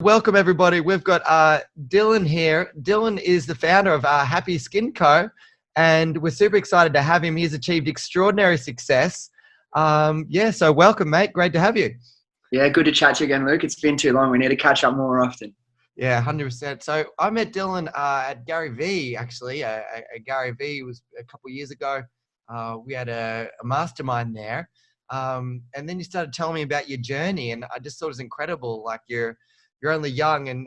welcome everybody. We've got Dylan here. Dylan is the founder of Happy Skin Co. And we're super excited to have him. He's achieved extraordinary success. So welcome, mate. Great to have you. Yeah, good to chat to you again, Luke. It's been too long. We need to catch up more often. Yeah, 100%. So I met Dylan at Gary V, actually. Gary V was a couple of years ago. We had a mastermind there. And then you started telling me about your journey, and I just thought it was incredible. Like you're only young and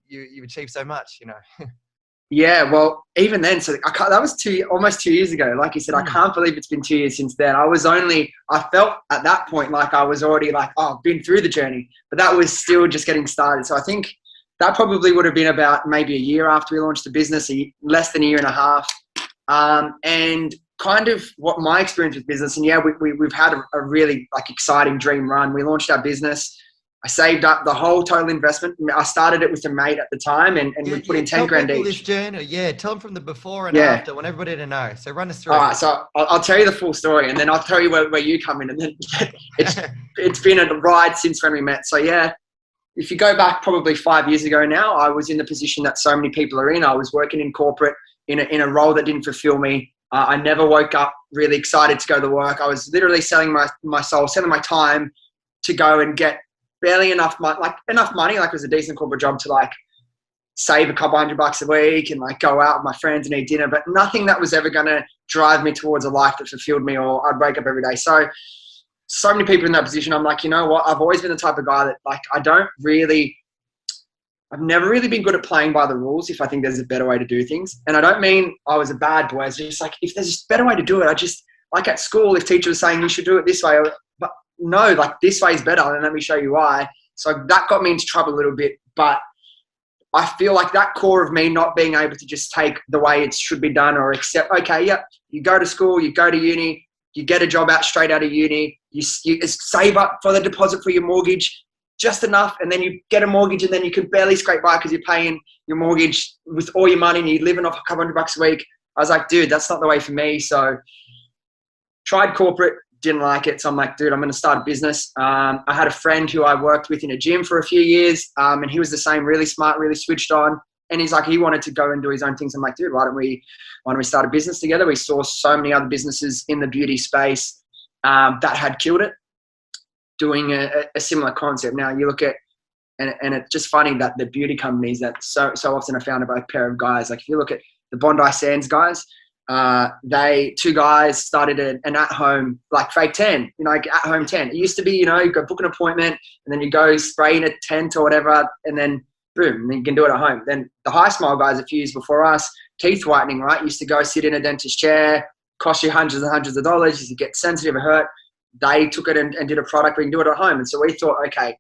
you've achieved so much, you know. Yeah, well, even then, so that was almost 2 years ago. Like you said, I can't believe it's been 2 years since then. I felt at that point like I was already like, I've been through the journey, but that was still just getting started. So I think that probably would have been about maybe a year after we launched the business, less than a year and a half. And kind of what my experience with business, and yeah, we've had a really like exciting dream run. We launched our business. I saved up the whole total investment. I started it with a mate at the time, and we put in 10 grand each. This journey, tell them from the before and after. I want everybody to know. So run us through. All right, so I'll tell you the full story, and then I'll tell you where you come in. And then it's been a ride since when we met. So yeah, if you go back probably 5 years ago now, I was in the position that so many people are in. I was working in corporate in a role that didn't fulfill me. I never woke up really excited to go to work. I was literally selling my soul, selling my time to go and get barely enough money, like it was a decent corporate job to like save a couple $100 a week and like go out with my friends and eat dinner, but nothing that was ever going to drive me towards a life that fulfilled me, or I'd wake up every day. So many people in that position. I'm like, you know what? I've always been the type of guy that like, I've never really been good at playing by the rules if I think there's a better way to do things. And I don't mean I was a bad boy. It's just like, if there's a better way to do it, I just, like at school, if teachers were saying you should do it this way, but no, like this way is better, and let me show you why. So that got me into trouble a little bit, but I feel like that core of me not being able to just take the way it should be done or accept, okay, yep, you go to school, you go to uni, you get a job straight out of uni, you save up for the deposit for your mortgage, just enough, and then you get a mortgage, and then you can barely scrape by because you're paying your mortgage with all your money and you're living off a couple $100 a week. I was like, dude, that's not the way for me. So tried corporate, didn't like it. So I'm like, dude, I'm going to start a business. I had a friend who I worked with in a gym for a few years, and he was the same, really smart, really switched on. And he's like, he wanted to go and do his own things. I'm like, dude, why don't we start a business together? We saw so many other businesses in the beauty space that had killed it, doing a similar concept. Now you look at, and it's just funny that the beauty companies that so often are founded by a pair of guys. Like if you look at the Bondi Sands guys, two guys started an at-home like fake tan, like at-home tan. It used to be, you go book an appointment and then you go spray in a tent or whatever, and then boom, and then you can do it at home. Then the High Smile guys a few years before us, teeth whitening, right? Used to go sit in a dentist chair, cost you hundreds and hundreds of dollars. Used to get sensitive or hurt. They took it and did a product where you can do it at home. And so we thought, okay,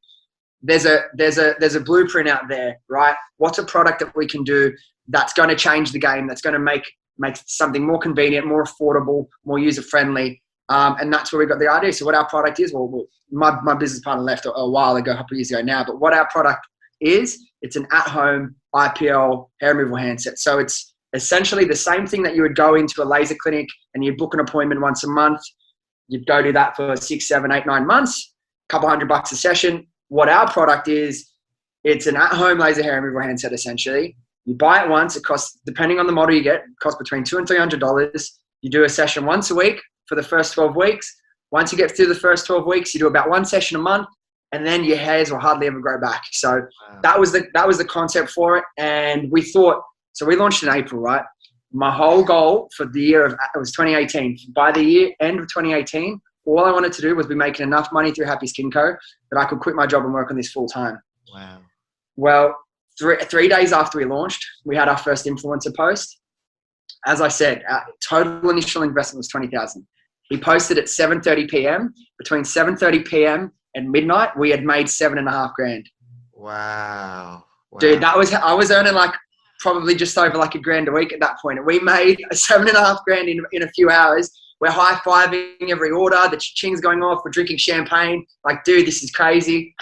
there's a blueprint out there, right? What's a product that we can do that's going to change the game, that's going to make something more convenient, more affordable, more user-friendly. And that's where we got the idea. So what our product is, well my business partner left a while ago, a couple of years ago now, but what our product is, it's an at-home IPL hair removal handset. So it's essentially the same thing that you would go into a laser clinic and you'd book an appointment once a month. You'd go do that for 6, 7, 8, 9 months, a couple $100 a session. What our product is, it's an at-home laser hair removal handset essentially. You buy it once, it costs, depending on the model you get, it costs between $200 and $300. You do a session once a week for the first 12 weeks. Once you get through the first 12 weeks, you do about one session a month, and then your hairs will hardly ever grow back. So that was the concept for it. And we thought, so we launched in April, right? My whole goal for the year it was 2018. By the end of 2018, all I wanted to do was be making enough money through Happy Skin Co. that I could quit my job and work on this full time. Wow. Well, three days after we launched, we had our first influencer post. As I said, our total initial investment was $20,000. He posted at 7:30 p.m. Between 7:30 p.m. and midnight, we had made $7.5 grand. Wow. Dude, I was earning like probably just over like $1 grand a week at that point. And we made $7.5 grand in a few hours. We're high-fiving every order. The ching's going off. We're drinking champagne. Like, dude, this is crazy.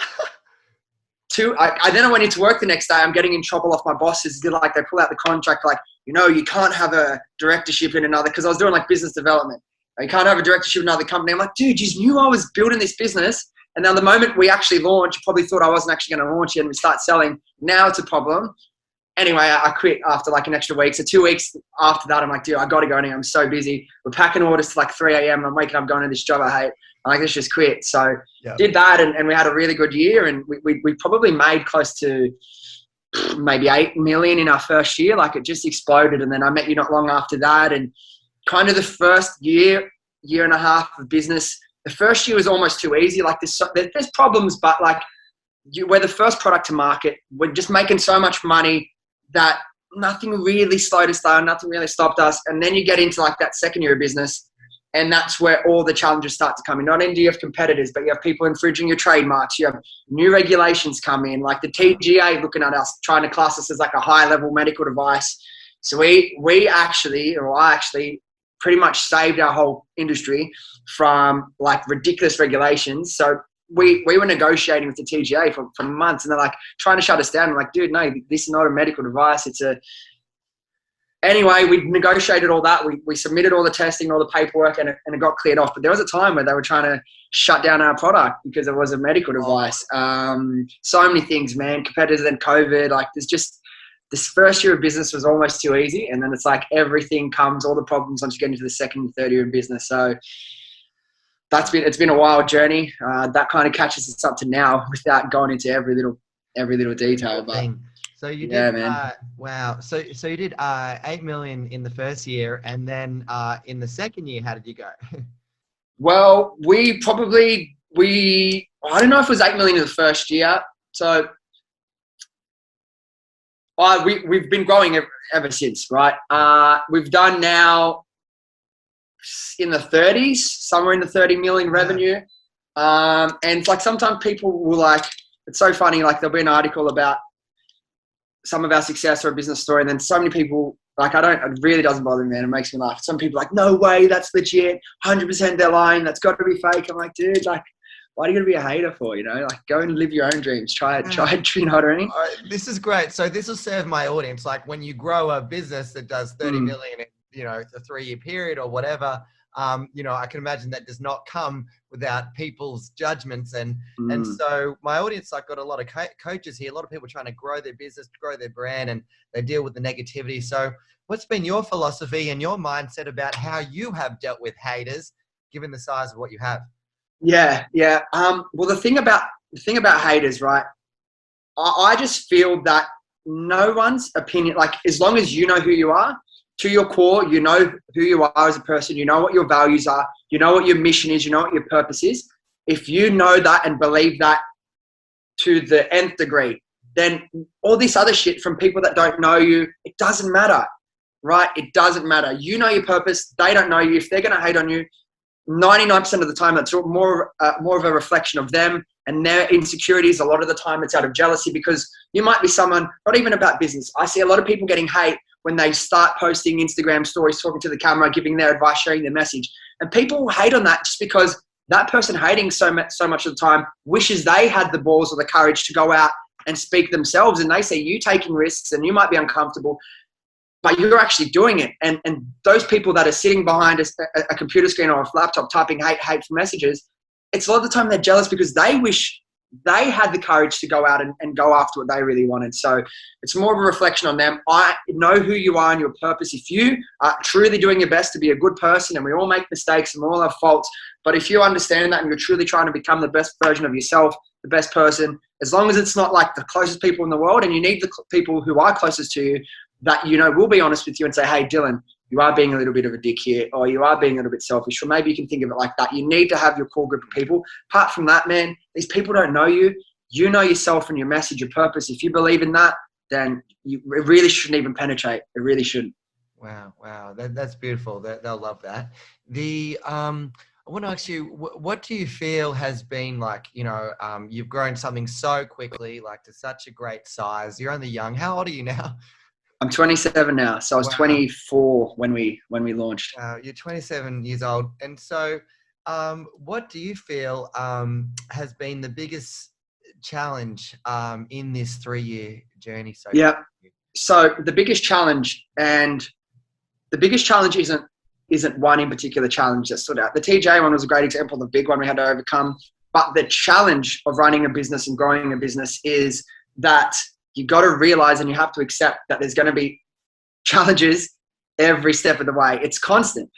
Then I went into work the next day. I'm getting in trouble off my bosses. They pull out the contract like, you can't have a directorship in another, because I was doing like business development. You can't have a directorship in another company. I'm like, dude, you knew I was building this business And now the moment we actually launch, you probably thought I wasn't actually going to launch it, and we start selling. Now it's a problem. Anyway, I quit after like an extra week. So 2 weeks after that, I'm like, dude, I got to go in. I'm so busy. We're packing orders to like 3 a.m. I'm waking up going to this job I hate. I'm like, let's just quit. So did that, and we had a really good year. And we probably made close to maybe 8 million in our first year. Like, it just exploded. And then I met you not long after that. And kind of the first year and a half of business, the first year was almost too easy. Like, there's problems, but like, we're the first product to market. We're just making so much money that nothing really slowed us down, nothing really stopped us. And then you get into like that second year of business, and that's where all the challenges start to come in. Not only do you have competitors, but you have people infringing your trademarks. You have new regulations come in, like the TGA looking at us, trying to class us as like a high-level medical device. So I actually pretty much saved our whole industry from like ridiculous regulations. So we were negotiating with the TGA for months, and they're like trying to shut us down. I'm like, dude, no, this is not a medical device. Anyway, we negotiated all that. We submitted all the testing, all the paperwork, and it got cleared off. But there was a time where they were trying to shut down our product because it was a medical device. So many things, man. Competitors, then COVID. Like, there's just, this first year of business was almost too easy. And then it's like everything comes, all the problems once you get into the second and third year of business. So it's been a wild journey. That kind of catches us up to now without going into every little detail. But so you did, man. Wow. So you did 8 million in the first year, and then in the second year, how did you go? Well, I don't know if it was 8 million in the first year. So we've been growing ever since, right? We've done now in the 30s, somewhere in the 30 million revenue. And like, sometimes people will like, it's so funny, like there'll be an article about some of our success or a business story, and then so many people, like, it really doesn't bother me, man. It makes me laugh. Some people are like, no way, that's legit, 100% they're lying, that's got to be fake. I'm like, dude, like, why are you going to be a hater for, you know? Like, go and live your own dreams. Try it, you know what I mean? This is great. So this will serve my audience. Like, when you grow a business that does 30 million in, you know, a 3-year period or whatever, you know, I can imagine that does not come without people's judgments. And so my audience, I've got a lot of coaches here, a lot of people trying to grow their business, grow their brand, and they deal with the negativity. So what's been your philosophy and your mindset about how you have dealt with haters, given the size of what you have? Yeah. Well, the thing about haters, right? I just feel that no one's opinion, like, as long as you know who you are, to your core, you know who you are as a person, you know what your values are, you know what your mission is, you know what your purpose is. If you know that and believe that to the nth degree, then all this other shit from people that don't know you, it doesn't matter, right? It doesn't matter. You know your purpose. They don't know you. If they're going to hate on you, 99% of the time, that's more of a reflection of them and their insecurities. A lot of the time it's out of jealousy, because you might be someone, not even about business. I see a lot of people getting hate when they start posting Instagram stories, talking to the camera, giving their advice, sharing their message. And people hate on that just because that person hating so much of the time wishes they had the balls or the courage to go out and speak themselves. And they see you taking risks, and you might be uncomfortable, but you're actually doing it. And those people that are sitting behind a computer screen or a laptop typing hateful messages, it's a lot of the time they're jealous because they wish they had the courage to go out and go after what they really wanted. So it's more of a reflection on them. I know who you are and your purpose. If you are truly doing your best to be a good person, and we all make mistakes and we all have faults, but if you understand that and you're truly trying to become the best version of yourself, the best person, as long as it's not like the closest people in the world, and you need the people who are closest to you that, you know, will be honest with you and say, hey, Dylan, you are being a little bit of a dick here, or you are being a little bit selfish, or maybe you can think of it like that. You need to have your core group of people. Apart from that, man, these people don't know you. You know yourself and your message, your purpose. If you believe in that, then it really shouldn't even penetrate. It really shouldn't. Wow. That's beautiful. They'll love that. I want to ask you, what do you feel has been like, you know, you've grown something so quickly, like to such a great size. You're only young. How old are you now? I'm 27 now, so I was 24 when we launched. You're 27 years old, and so what do you feel has been the biggest challenge in this 3-year journey so far? Yeah. So the biggest challenge isn't one in particular challenge that stood out. The TJ one was a great example, the big one we had to overcome. But the challenge of running a business and growing a business is that you got to realize and you have to accept that there's going to be challenges every step of the way. It's constant.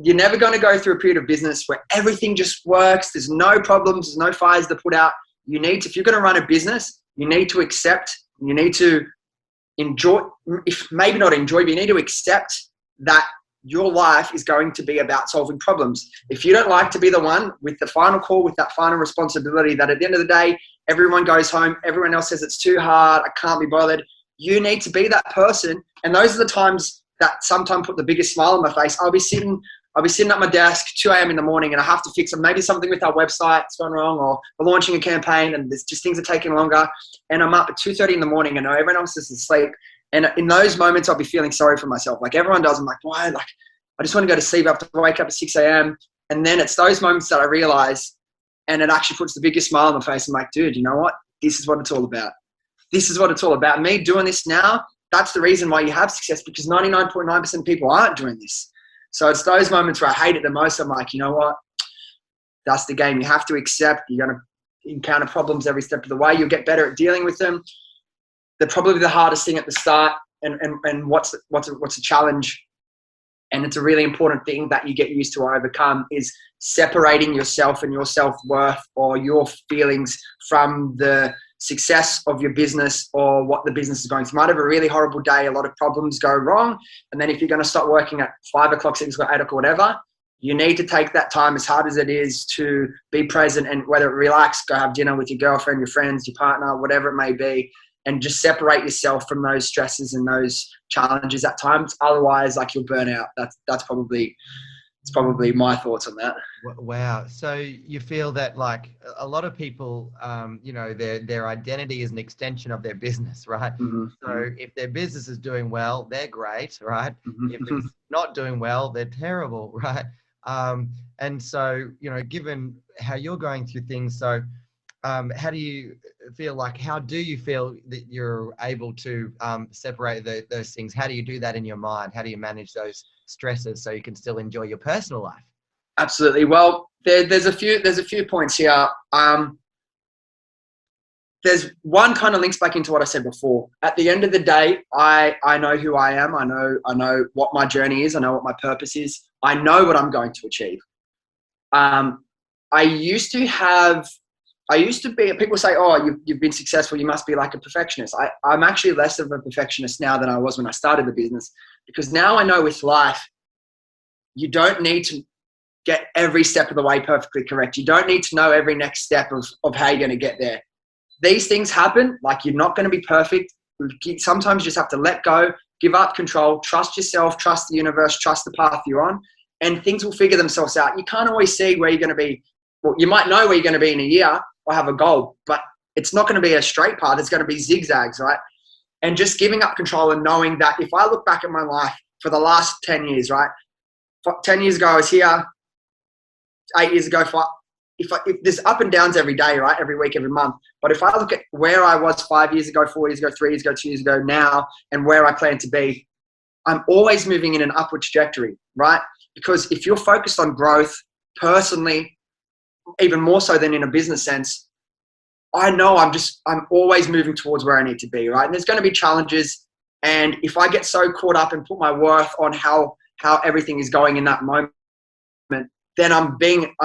You're never going to go through a period of business where everything just works. There's no problems. There's no fires to put out. If you're going to run a business, you need to accept, you need to enjoy, if maybe not enjoy, but you need to accept that your life is going to be about solving problems. If you don't like to be the one with the final call, with that final responsibility, that at the end of the day, everyone goes home, everyone else says it's too hard, I can't be bothered. You need to be that person. And those are the times that sometimes put the biggest smile on my face. I'll be sitting at my desk 2 a.m. in the morning and I have to fix maybe something with our website that's gone wrong, or we're launching a campaign and there's just things are taking longer. And I'm up at 2:30 in the morning and everyone else is asleep. And in those moments, I'll be feeling sorry for myself. Like everyone does. I'm like, why? Like, I just want to go to sleep. I have to wake up at 6 a.m. And then it's those moments that I realize, and it actually puts the biggest smile on my face. I'm like, dude, you know what? This is what it's all about. This is what it's all about. Me doing this now, that's the reason why you have success, because 99.9% of people aren't doing this. So it's those moments where I hate it the most. I'm like, you know what? That's the game. You have to accept. You're going to encounter problems every step of the way. You'll get better at dealing with them. They're probably the hardest thing at the start. And what's a challenge? And it's a really important thing that you get used to overcome is separating yourself and your self-worth or your feelings from the success of your business or what the business is going through. You might have a really horrible day, a lot of problems go wrong. And then if you're going to start working at 5 o'clock, 6 o'clock, 8 o'clock, whatever, you need to take that time, as hard as it is, to be present, and whether it relax, go have dinner with your girlfriend, your friends, your partner, whatever it may be, and just separate yourself from those stresses and those challenges at times. Otherwise, like, you'll burn out. It's probably my thoughts on that. Wow. So you feel that, like, a lot of people, their identity is an extension of their business, right? Mm-hmm. So if their business is doing well, they're great, right? Mm-hmm. If it's not doing well, they're terrible, right? And so, given how you're going through things, so how do you feel that you're able to separate those things? How do you do that in your mind? How do you manage those stresses so you can still enjoy your personal life? Absolutely. Well, there's a few points here. There's one kind of links back into what I said before. At the end of the day, I know who I am. I know what my journey is. I know what my purpose is. I know what I'm going to achieve. I used to be, people say, oh, you've been successful, you must be like a perfectionist. I'm actually less of a perfectionist now than I was when I started the business, because now I know with life, you don't need to get every step of the way perfectly correct. You don't need to know every next step of how you're going to get there. These things happen. Like, you're not going to be perfect. Sometimes you just have to let go, give up control, trust yourself, trust the universe, trust the path you're on, and things will figure themselves out. You can't always see where you're going to be. Well, you might know where you're going to be in a year or have a goal, but it's not going to be a straight path. It's going to be zigzags, right? And just giving up control and knowing that if I look back at my life for the last 10 years, right? 10 years ago, I was here. 8 years ago, if there's up and downs every day, right? Every week, every month. But if I look at where I was 5 years ago, 4 years ago, 3 years ago, 2 years ago now, and where I plan to be, I'm always moving in an upward trajectory, right? Because if you're focused on growth personally, even more so than in a business sense, I know I'm always moving towards where I need to be, right? And there's going to be challenges. And if I get so caught up and put my worth on how everything is going in that moment, then I'm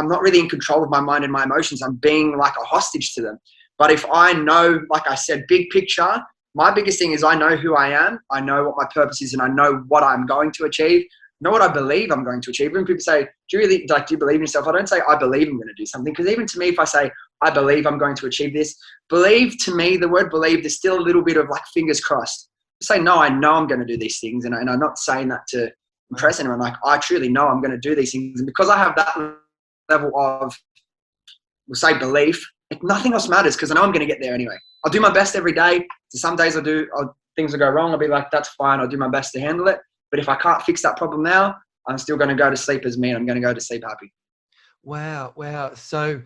not really in control of my mind and my emotions. I'm being like a hostage to them. But if I know, like I said, big picture, my biggest thing is I know who I am. I know what my purpose is, and I know what I'm going to achieve. I know what I believe I'm going to achieve. When people say, do you believe in yourself? I don't say I believe I'm going to do something, because even to me, if I say I believe I'm going to achieve this, believe, to me, the word believe, there's still a little bit of like fingers crossed. I say, no, I know I'm going to do these things, and I'm not saying that to impress anyone. Like, I truly know I'm going to do these things, and because I have that level of, we'll say, belief, nothing else matters, because I know I'm going to get there anyway. I'll do my best every day. So some days things will go wrong. I'll be like, that's fine. I'll do my best to handle it. But if I can't fix that problem now, I'm still going to go to sleep as me, and I'm going to go to sleep happy. Wow. So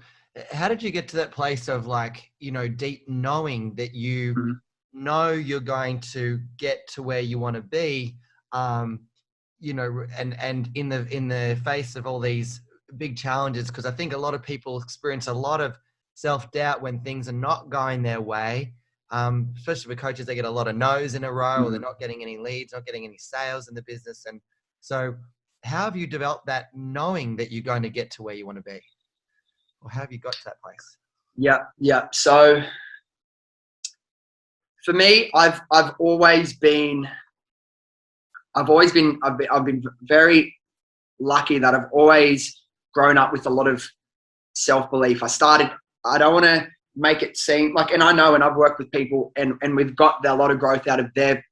how did you get to that place of, like, deep knowing that you know you're going to get to where you want to be, and in the face of all these big challenges, because I think a lot of people experience a lot of self-doubt when things are not going their way. Especially for coaches, they get a lot of no's in a row, or they're not getting any leads, not getting any sales in the business. And so how have you developed that knowing that you're going to get to where you want to be? Or how have you got to that place? Yeah. So for me, I've been very lucky that I've always grown up with a lot of self-belief. I don't want to make it seem like, and I know, and I've worked with people and we've got a lot of growth out of their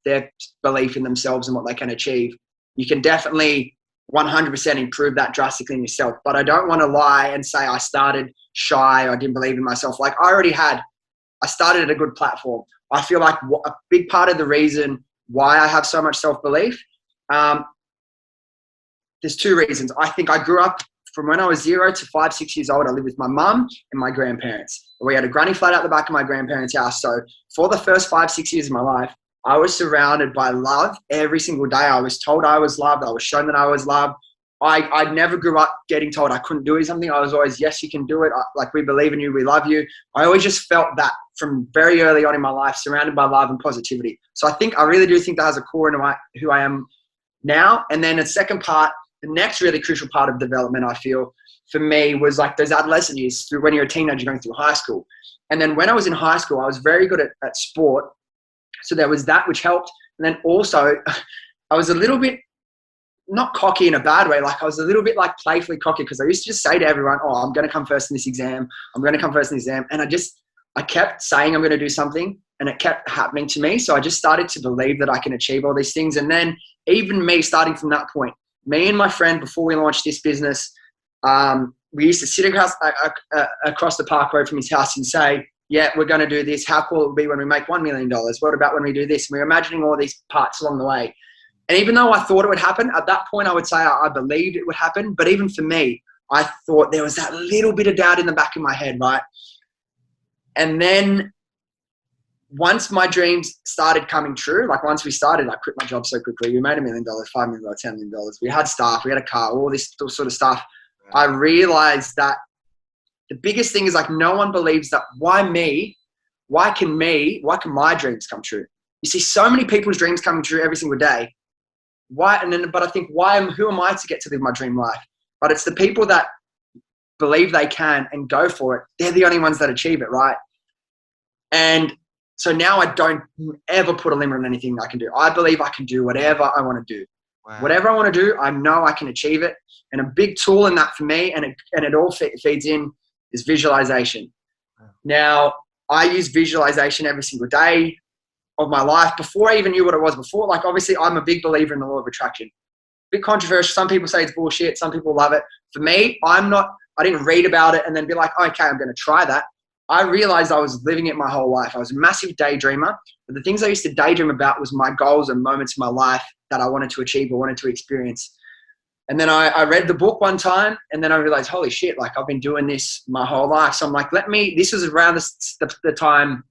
belief in themselves and what they can achieve. You can definitely 100% improve that drastically in yourself. But I don't want to lie and say I started shy, I didn't believe in myself. Like I started at a good platform. I feel like a big part of the reason why I have so much self-belief, there's two reasons. I think I grew up from when I was 0 to 5, 6 years old. I lived with my mum and my grandparents. We had a granny flat out the back of my grandparents' house. So for the first 5, 6 years of my life, I was surrounded by love every single day. I was told I was loved. I was shown that I was loved. I never grew up getting told I couldn't do something. I was always, yes, you can do it. Like, we believe in you. We love you. I always just felt that from very early on in my life, surrounded by love and positivity. So I really do think that has a core into who I am now. And then the second part, the next really crucial part of development, I feel, for me, was like those adolescent years, through when you're a teenager going through high school. And then when I was in high school, I was very good at sport. So there was that, which helped. And then also I was a little bit, not cocky in a bad way. Like, I was a little bit like playfully cocky, because I used to just say to everyone, oh, I'm going to come first in this exam. I'm going to come first in this exam. And I kept saying I'm going to do something, and it kept happening to me. So I just started to believe that I can achieve all these things. And then even me, starting from that point, me and my friend, before we launched this business, we used to sit across the park road from his house and say, yeah, we're going to do this. How cool it will be when we make $1 million. What about when we do this? And we were imagining all these parts along the way. And even though I thought it would happen, at that point I would say I believed it would happen. But even for me, I thought there was that little bit of doubt in the back of my head, right? And then once my dreams started coming true, like once we started, I quit my job so quickly. We made $1 million, $5 million, $10 million. We had staff, we had a car, all this sort of stuff. I realized that the biggest thing is, like, no one believes that. Why me? Why can my dreams come true? You see so many people's dreams coming true every single day. Why? But I think, who am I to get to live my dream life? But it's the people that believe they can and go for it. They're the only ones that achieve it, right? And so now I don't ever put a limit on anything I can do. I believe I can do whatever I want to do. Wow. Whatever I want to do, I know I can achieve it. And a big tool in that for me, and it all feeds in, is visualization. Wow. Now, I use visualization every single day of my life. Before I even knew what it was before, like, obviously I'm a big believer in the law of attraction. A bit controversial. Some people say it's bullshit. Some people love it. For me, I didn't read about it and then be like, okay, I'm going to try that. I realized I was living it my whole life. I was a massive daydreamer. But the things I used to daydream about was my goals and moments in my life that I wanted to achieve or wanted to experience. And then I read the book one time, and then I realized, holy shit, like, I've been doing this my whole life. So I'm like, this was around the time,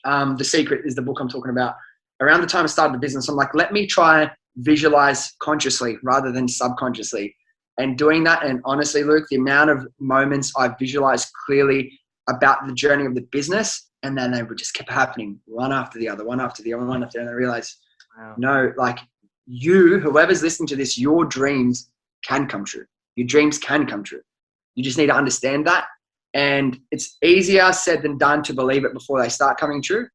The Secret is the book I'm talking about. Around the time I started the business, I'm like, let me try visualize consciously rather than subconsciously. And doing that, and honestly, Luke, the amount of moments I visualized clearly about the journey of the business, and then they would just kept happening one after the other, one after the other, one after the other. And I realized, no, like, whoever's listening to this, your dreams can come true. Your dreams can come true. You just need to understand that. And it's easier said than done to believe it before they start coming true.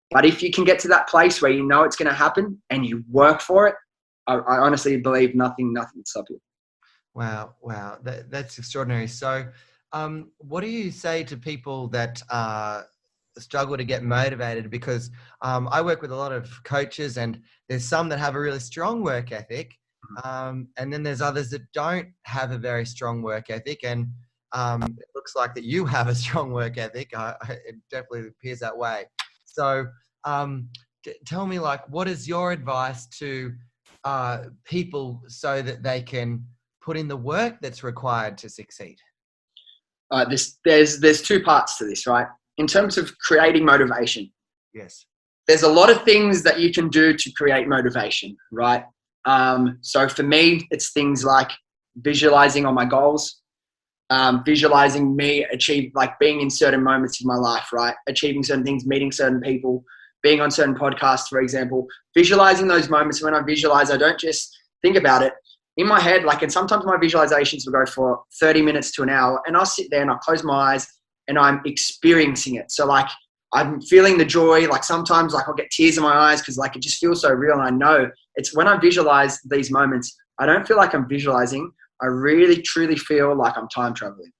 But if you can get to that place where you know it's going to happen and you work for it, I honestly believe nothing will stop you. Wow. That's extraordinary. So what do you say to people that struggle to get motivated? Because I work with a lot of coaches, and there's some that have a really strong work ethic, and then there's others that don't have a very strong work ethic. And it looks like that you have a strong work ethic. It definitely appears that way. So tell me, like, what is your advice to people so that they can put in the work that's required to succeed? There's two parts to this, right? In terms of creating motivation. Yes. There's a lot of things that you can do to create motivation, right? So for me, it's things like visualizing on my goals, visualizing me achieve, like being in certain moments of my life, right? Achieving certain things, meeting certain people, being on certain podcasts, for example, visualizing those moments. When I visualize, I don't just think about it in my head, like, and sometimes my visualizations will go for 30 minutes to an hour, and I'll sit there and I'll close my eyes and I'm experiencing it. So like, I'm feeling the joy. Like sometimes like I'll get tears in my eyes because like it just feels so real. And I know it's when I visualize these moments, I don't feel like I'm visualizing. I really truly feel like I'm time traveling.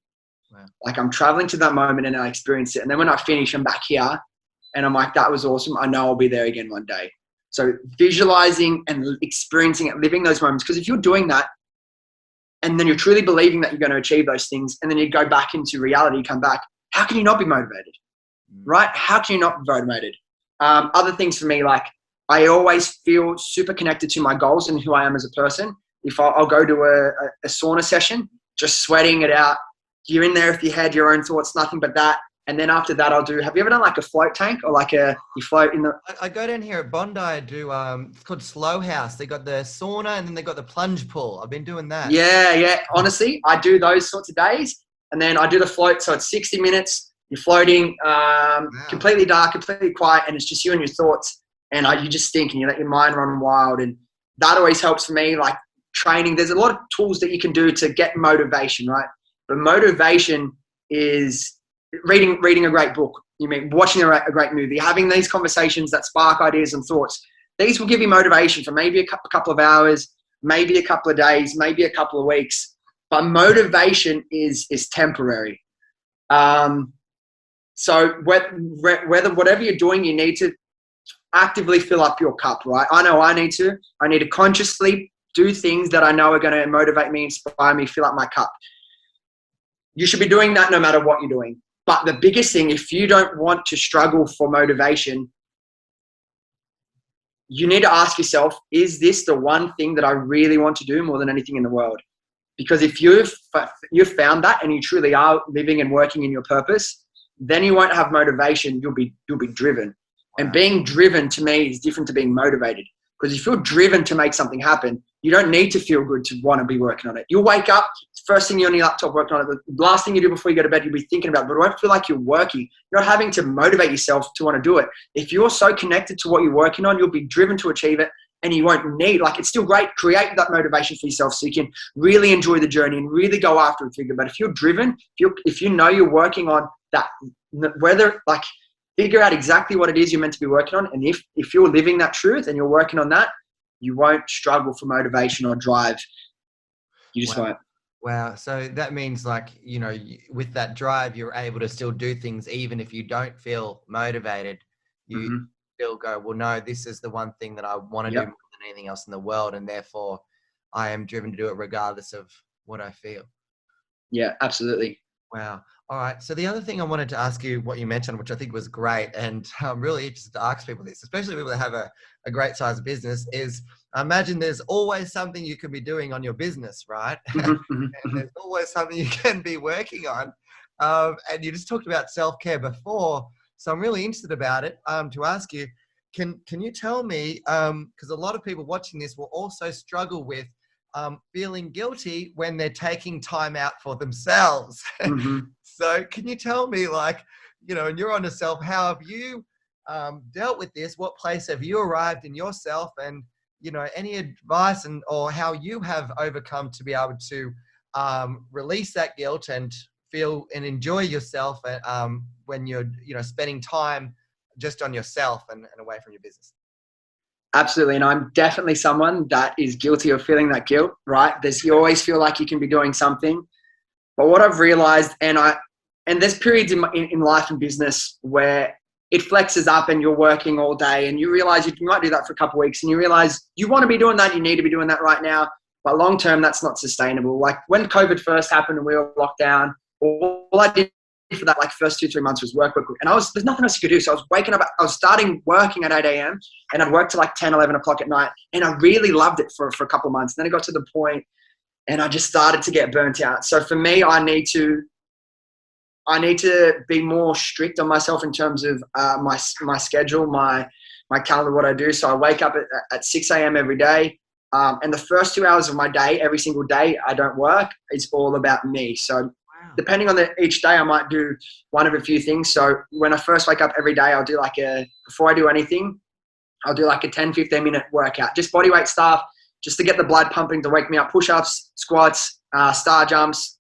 Wow. Like I'm traveling to that moment and I experience it. And then when I finish, I'm back here and I'm like, that was awesome. I know I'll be there again one day. So visualizing and experiencing it, living those moments. Because if you're doing that and then you're truly believing that you're going to achieve those things, and then you go back into reality, you come back, how can you not be motivated? Right? How can you not be motivated? Other things for me, like I always feel super connected to my goals and who I am as a person. If I'll go to a sauna session, just sweating it out. You're in there if you had your own thoughts, nothing but that. And then after that, I'll do, have you ever done like a float tank or like you float in the... I go down here at Bondi, I do, it's called Slow House. They got the sauna and then they got the plunge pool. I've been doing that. Yeah. Honestly, I do those sorts of days. And then I do the float. So it's 60 minutes. You're floating, completely dark, completely quiet. And it's just you and your thoughts. And you just think and you let your mind run wild. And that always helps for me. Like training, there's a lot of tools that you can do to get motivation, right? But motivation is reading a great book, watching a great movie, having these conversations that spark ideas and thoughts. These will give you motivation for maybe a couple of hours, maybe a couple of days, maybe a couple of weeks. But motivation is temporary. So whether whatever you're doing, you need to actively fill up your cup, right? I know I need to consciously do things that I know are going to motivate me, inspire me, fill up my cup. You should be doing that no matter what you're doing. But the biggest thing, if you don't want to struggle for motivation, you need to ask yourself, is this the one thing that I really want to do more than anything in the world? Because if you've found that and you truly are living and working in your purpose, then you won't have motivation. You'll be driven. Wow. And being driven to me is different to being motivated. Because if you're driven to make something happen, you don't need to feel good to want to be working on it. You'll wake up, first thing you're on your laptop working on it, the last thing you do before you go to bed, you'll be thinking about it, but it won't feel like you're working. You're not having to motivate yourself to want to do it. If you're so connected to what you're working on, you'll be driven to achieve it, and you won't need, like, it's still great, create that motivation for yourself so you can really enjoy the journey and really go after it. But if you're driven, if you know you're working on that, whether, like, figure out exactly what it is you're meant to be working on. And if you're living that truth and you're working on that, you won't struggle for motivation or drive. You just won't. Wow. So that means, like, with that drive, you're able to still do things even if you don't feel motivated. You still go, well, no, this is the one thing that I want to do more than anything else in the world. And therefore I am driven to do it regardless of what I feel. Yeah, absolutely. Wow. All right. So the other thing I wanted to ask you, what you mentioned, which I think was great, and I'm really interested to ask people this, especially people that have a great size business, is I imagine there's always something you could be doing on your business, right? And there's always something you can be working on. And you just talked about self-care before. So I'm really interested about it, to ask you, can you tell me, because a lot of people watching this will also struggle with feeling guilty when they're taking time out for themselves. So can you tell me, like, and you're on yourself, how have you dealt with this? What place have you arrived in yourself? And, any advice or how you have overcome to be able to release that guilt and feel and enjoy yourself when you're, spending time just on yourself and away from your business? Absolutely. And I'm definitely someone that is guilty of feeling that guilt, right? You always feel like you can be doing something. But what I've realized, and there's periods in life and business where it flexes up and you're working all day and you realize you might do that for a couple of weeks and you realize you want to be doing that. You need to be doing that right now. But long-term, that's not sustainable. Like when COVID first happened and we were locked down, all I did for that first 2-3 months was work. And there's nothing else you could do. So I was waking up, I was starting working at 8 a.m. and I'd work till 10, 11 o'clock at night. And I really loved it for a couple of months. And then it got to the point and I just started to get burnt out. So for me, I need to be more strict on myself in terms of my schedule, my calendar, what I do. So I wake up at 6 a.m. every day. And the first 2 hours of my day, every single day, I don't work. It's all about me. So depending on each day, I might do one of a few things. So when I first wake up every day, I'll do before I do anything, I'll do like a 10, 15 minute workout, just body weight stuff, just to get the blood pumping to wake me up, push-ups, squats, star jumps,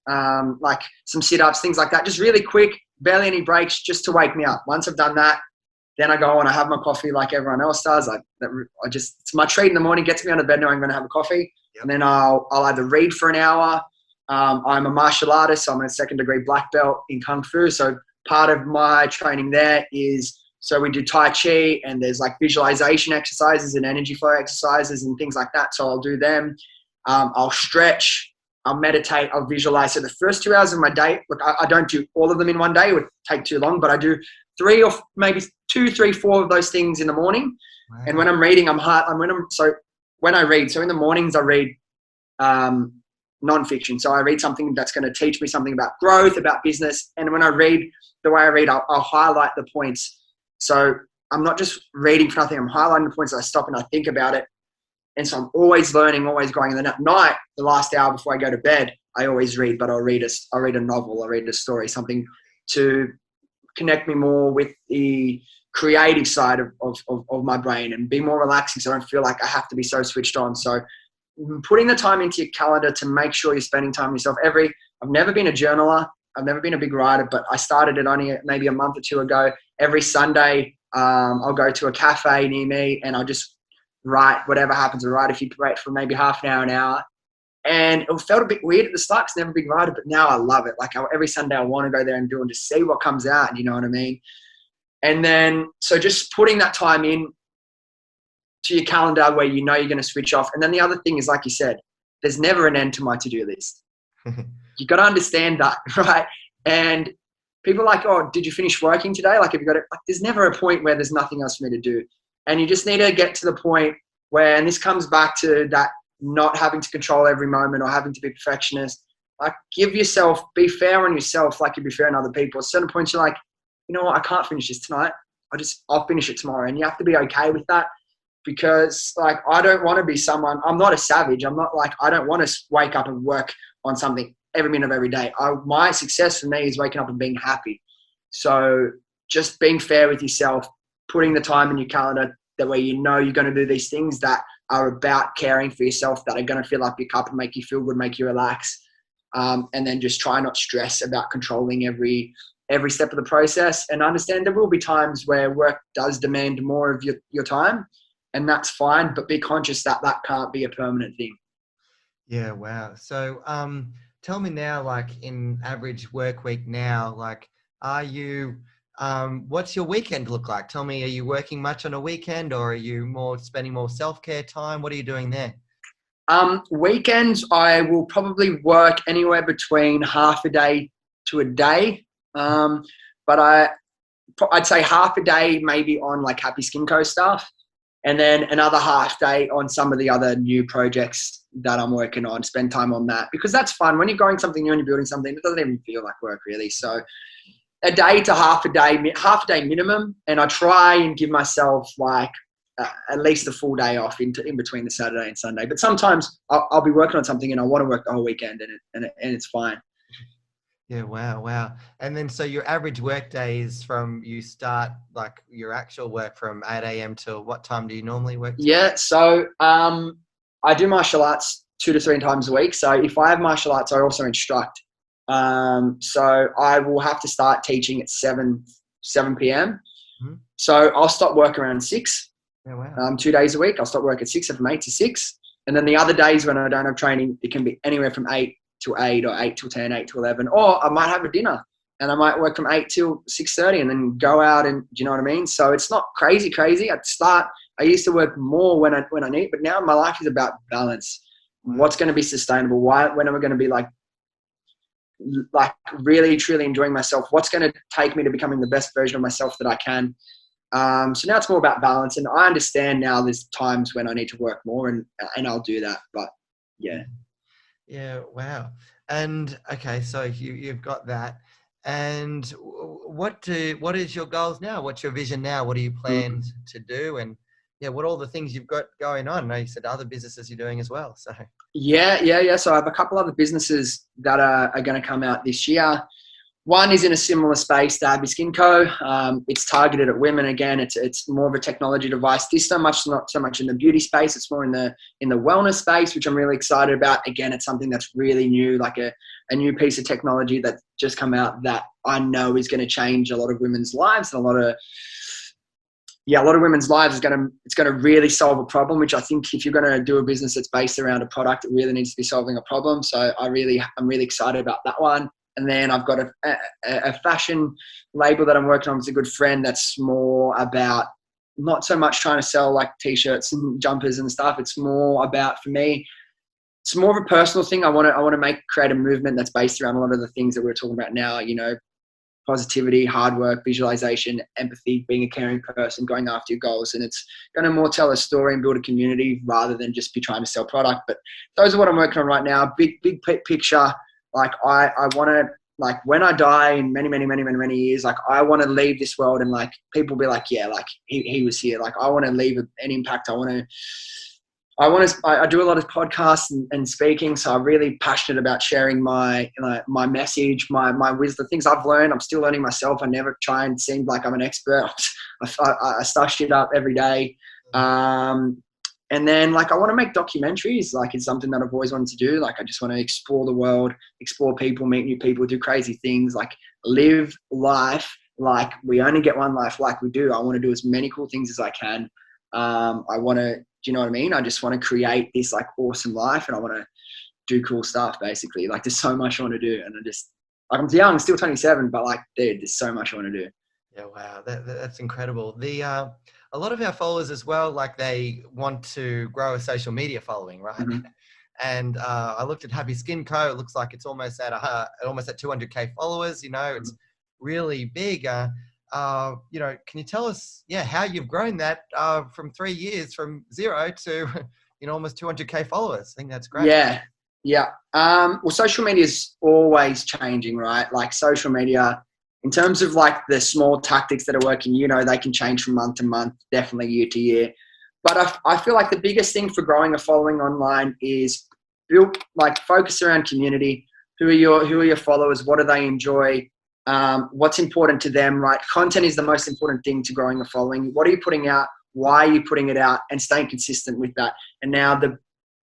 like some sit-ups, things like that. Just really quick, barely any breaks, just to wake me up. Once I've done that, then I go on, I have my coffee like everyone else does. It's my treat in the morning, gets me out of bed knowing I'm going to have a coffee. Yep. And then I'll either read for an hour. I'm a martial artist, so I'm a 2nd degree black belt in Kung Fu. So part of my training there is, so we do Tai Chi, and there's like visualization exercises and energy flow exercises and things like that. So I'll do them. I'll stretch, I'll meditate, I'll visualize. So the first 2 hours of my day, look, I don't do all of them in one day. It would take too long, but I do 3 or maybe 2, 3, 4 of those things in the morning. Wow. And when I'm reading, when I read, so in the mornings I read non-fiction. So I read something that's going to teach me something about growth, about business. And when I read, the way I read, I'll highlight the points. So I'm not just reading for nothing. I'm highlighting the points. I stop and I think about it. And so I'm always learning, always going. And then at night, the last hour before I go to bed, I always read, but I'll read a novel, I'll read a story, something to connect me more with the creative side of my brain and be more relaxing, so I don't feel like I have to be so switched on. So putting the time into your calendar to make sure you're spending time with yourself. I've never been a journaler. I've never been a big writer, but I started it only maybe a month or 2 ago. Every Sunday, I'll go to a cafe near me and I'll just write whatever happens to write. If you write for maybe half an hour. And it felt a bit weird at the start because I'm never a big writer, but now I love it. Like every Sunday I want to go there and do and just see what comes out. You know what I mean? And then, so just putting that time in to your calendar where you know you're going to switch off. And then the other thing is, like you said, there's never an end to my to-do list. You got to understand that, right? And people are like, oh, did you finish working today? Like, have you got it? Like, there's never a point where there's nothing else for me to do. And you just need to get to the point where, and this comes back to that, not having to control every moment or having to be perfectionist. Like, be fair on yourself like you'd be fair on other people. At certain points, you're like, you know what, I can't finish this tonight. I'll finish it tomorrow. And you have to be okay with that, because like, I don't want to be someone, I'm not a savage. I'm not like, I don't want to wake up and work on something every minute of every day. My success for me is waking up and being happy. So just being fair with yourself, putting the time in your calendar that way you know you're going to do these things that are about caring for yourself, that are going to fill up your cup and make you feel good, make you relax. And then just try not stress about controlling every step of the process, and understand there will be times where work does demand more of your time, and that's fine, but be conscious that that can't be a permanent thing. Yeah. Wow. So, tell me now, like in average work week now, like, are you, what's your weekend look like? Tell me, are you working much on a weekend, or are you spending more self-care time? What are you doing there? Weekends, I will probably work anywhere between half a day to a day. But I'd say half a day maybe on like Happy Skin Co stuff, and then another half day on some of the other new projects that I'm working on. Spend time on that, because that's fun. When you're going something new and you're building something, it doesn't even feel like work really. So a day to half a day minimum, and I try and give myself like at least a full day off in between the Saturday and Sunday. But sometimes I'll be working on something and I want to work the whole weekend, and it's fine. Yeah. Wow. And then, so your average work day is from, you start like your actual work from 8 a.m. till what time do you normally work? Yeah. So, I do martial arts 2 to 3 times a week. So if I have martial arts, I also instruct. So I will have to start teaching at 7 p.m. Mm-hmm. So I'll stop work around 6. Yeah, wow. 2 days a week. I'll stop work at 6, from 8 to 6. And then the other days when I don't have training, it can be anywhere from 8 to 8 or 8 till 10, 8 to 11. Or I might have a dinner and I might work from 8 till 6:30 and then go out, and do you know what I mean? So it's not crazy. I used to work more when I need, but now my life is about balance. What's going to be sustainable? When am I going to be like really, truly enjoying myself? What's going to take me to becoming the best version of myself that I can? So now it's more about balance, and I understand now there's times when I need to work more, and I'll do that. But yeah. Yeah. Wow. And okay, so you've got that. And what is your goals now? What's your vision now? What do you plan to do? And what all the things you've got going on. I know you said other businesses you're doing as well. So Yeah. So I have a couple other businesses that are going to come out this year. One is in a similar space to Abby Skin Co. It's targeted at women. Again, it's more of a technology device. This not so much in the beauty space. It's more in the wellness space, which I'm really excited about. Again, it's something that's really new, like a new piece of technology that's just come out that I know is going to change a lot of women's lives, and a lot of women's lives it's going to really solve a problem, which I think if you're going to do a business that's based around a product, it really needs to be solving a problem. So I'm really excited about that one. And then I've got a fashion label that I'm working on with a good friend that's more about not so much trying to sell like t-shirts and jumpers and stuff. It's more about, for me, it's more of a personal thing. I want to create a movement that's based around a lot of the things that we're talking about now, positivity, hard work, visualization, empathy, being a caring person, going after your goals. And it's going to more tell a story and build a community rather than just be trying to sell product. But those are what I'm working on right now. Big picture. Like I want to, like when I die in many years, like I want to leave this world and like people be like, yeah, like he was here. Like I want to leave an impact. I do a lot of podcasts and speaking. So I'm really passionate about sharing my message, my wisdom, things I've learned. I'm still learning myself. I never try and seem like I'm an expert. I start shit up every day. And then like I want to make documentaries. Like it's something that I've always wanted to do. Like I just want to explore the world, explore people, meet new people, do crazy things, like live life like we only get one life like we do. I want to do as many cool things as I can. I want to, do you know what I mean? I just want to create this like awesome life, and I want to do cool stuff basically. Like there's so much I want to do, and I'm young, still 27, but like, dude, there's so much I want to do. yeah, wow, that's incredible. A lot of our followers as well, like they want to grow a social media following, right? Mm-hmm. And I looked at Happy Skin Co. It looks like it's almost at 200K followers. It's really big. Can you tell us, how you've grown that from 3 years, from 0 to almost 200K followers? I think that's great. Yeah. Well, social media is always changing, right? Like social media, in terms of like the small tactics that are working, they can change from month to month, definitely year to year. But I feel like the biggest thing for growing a following online is focus around community. Who are your followers? What do they enjoy? What's important to them, right? Content is the most important thing to growing a following. What are you putting out? Why are you putting it out? And staying consistent with that. And now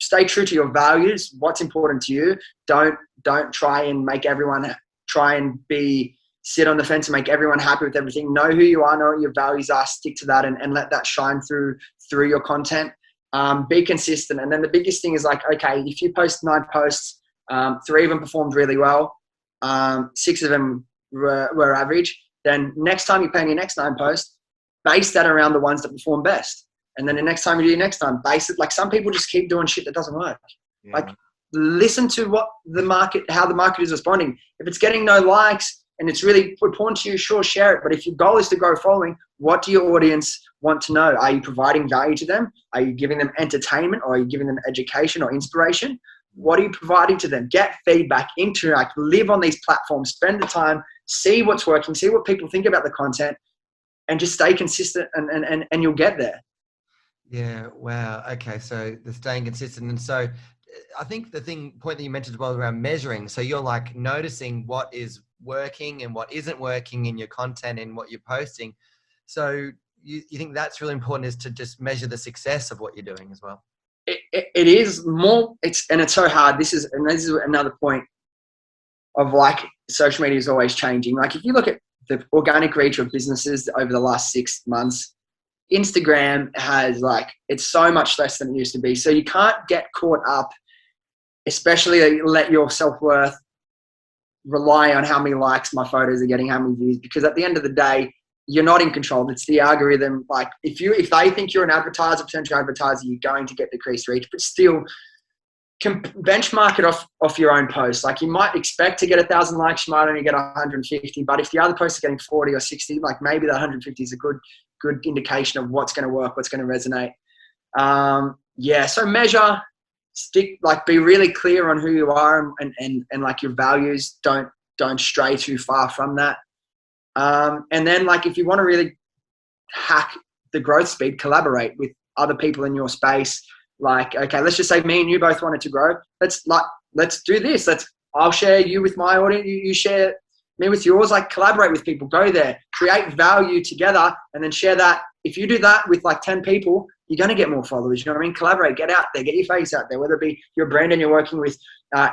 stay true to your values. What's important to you? Don't try and make everyone sit on the fence and make everyone happy with everything. Know who you are, know what your values are, stick to that, and let that shine through your content. Be consistent. And then the biggest thing is like, okay, if you post 9 posts, 3 of them performed really well, 6 of them were average, then next time you plan your next 9 posts, base that around the ones that perform best. And then the next time you do your next time, base it. Like some people just keep doing shit that doesn't work. Yeah. Like listen to how the market is responding. If it's getting no likes and it's really important to you, sure, share it. But if your goal is to grow following, what do your audience want to know? Are you providing value to them? Are you giving them entertainment, or are you giving them education or inspiration? What are you providing to them? Get feedback, interact, live on these platforms, spend the time, see what's working, see what people think about the content, and just stay consistent, and you'll get there. Yeah. Wow. Okay. So the staying consistent. And so I think the point that you mentioned as well around measuring. So you're like noticing what is working and what isn't working in your content and what you're posting. So you think that's really important, is to just measure the success of what you're doing as well? It is more, it's so hard. This is another point of like social media is always changing. Like if you look at the organic reach of businesses over the last 6 months, Instagram has it's so much less than it used to be. So you can't get caught up, especially let your self-worth rely on how many likes my photos are getting, how many views, because at the end of the day, you're not in control. It's the algorithm. Like if they think you're an advertiser, potential advertiser, you're going to get decreased reach, but still can benchmark it off your own post. Like you might expect to get 1,000 likes, you might only get 150, but if the other posts are getting 40 or 60, like maybe the 150 is a good indication of what's going to work, what's going to resonate. So measure, stick, be really clear on who you are and like your values. Don't stray too far from that. And then if you want to really hack the growth speed, collaborate with other people in your space. Like, okay, let's just say me and you both wanted to grow. Let's do this. I'll share you with my audience. You share me with yours. Like, collaborate with people. Go there, create value together, and then share that. If you do that with like 10 people, you're going to get more followers. You know what I mean? Collaborate, get out there, get your face out there, whether it be your brand and you're working with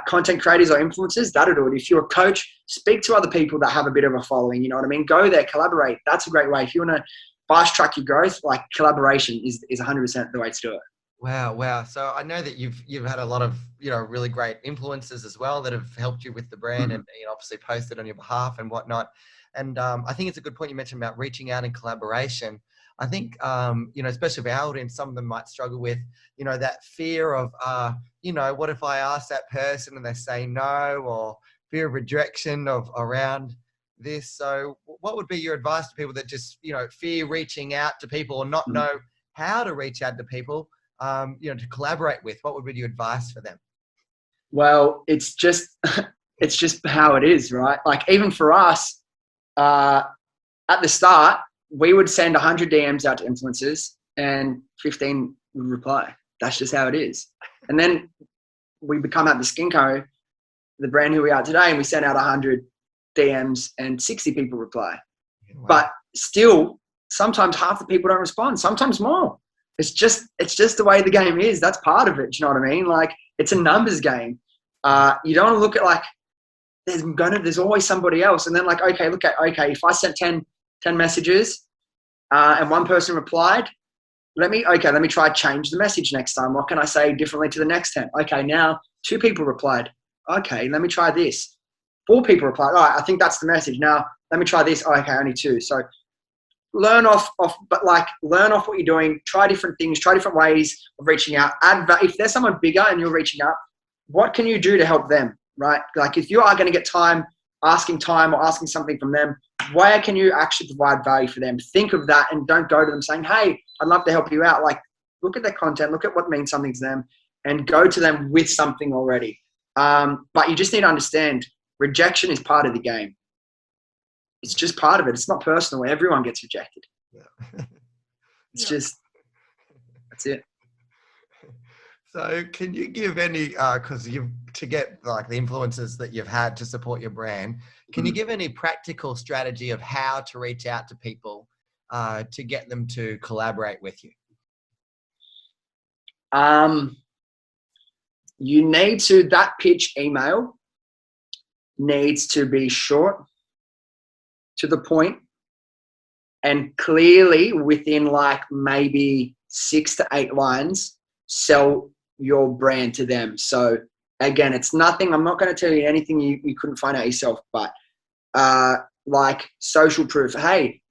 content creators or influencers, that'll do it. If you're a coach, speak to other people that have a bit of a following. You know what I mean? Go there, collaborate. That's a great way. If you want to fast track your growth, like, collaboration is 100% the way to do it. Wow. So I know that you've had a lot of, really great influencers as well that have helped you with the brand and obviously posted on your behalf and whatnot. And I think it's a good point you mentioned about reaching out and collaboration. I think, especially for our audience, some of them might struggle with, that fear of, what if I ask that person and they say no, or fear of rejection around this. So what would be your advice to people that just, fear reaching out to people or not know how to reach out to people, to collaborate with? What would be your advice for them? Well, it's just how it is, right? Like, even for us, at the start, we would send 100 DMs out to influencers and 15 would reply. That's just how it is. And then we become at the Skin Co, the brand who we are today, and we send out 100 DMs and 60 people reply. Wow. But still, sometimes half the people don't respond, sometimes more. It's just the way the game is. That's part of it. Do you know what I mean? Like, it's a numbers game. You don't want to look at like, there's always somebody else. And then like, okay, if I sent 10 messages and one person replied, let me try to change the message next time. What can I say differently to the next 10? Okay, now 2 people replied. Okay, let me try this. 4 people replied. All right, I think that's the message. Now let me try this. Oh, okay, only 2. So learn off what you're doing. Try different things. Try different ways of reaching out. If there's someone bigger and you're reaching out, what can you do to help them? Right? Like, if you are going to get asking time or asking something from them, where can you actually provide value for them? Think of that, and don't go to them saying, hey, I'd love to help you out. Like, look at their content, look at what means something to them, and go to them with something already. But you just need to understand, rejection is part of the game. It's just part of it. It's not personal. Everyone gets rejected. Yeah. It's just, that's it. So can you give any, because to get like the influencers that you've had to support your brand, can you give any practical strategy of how to reach out to people to get them to collaborate with you? You need to, that pitch email needs to be short, to the point, and clearly within like maybe 6 to 8 lines, sell your brand to them. So again, it's nothing, I'm not going to tell you anything you couldn't find out yourself, but like social proof. Hey,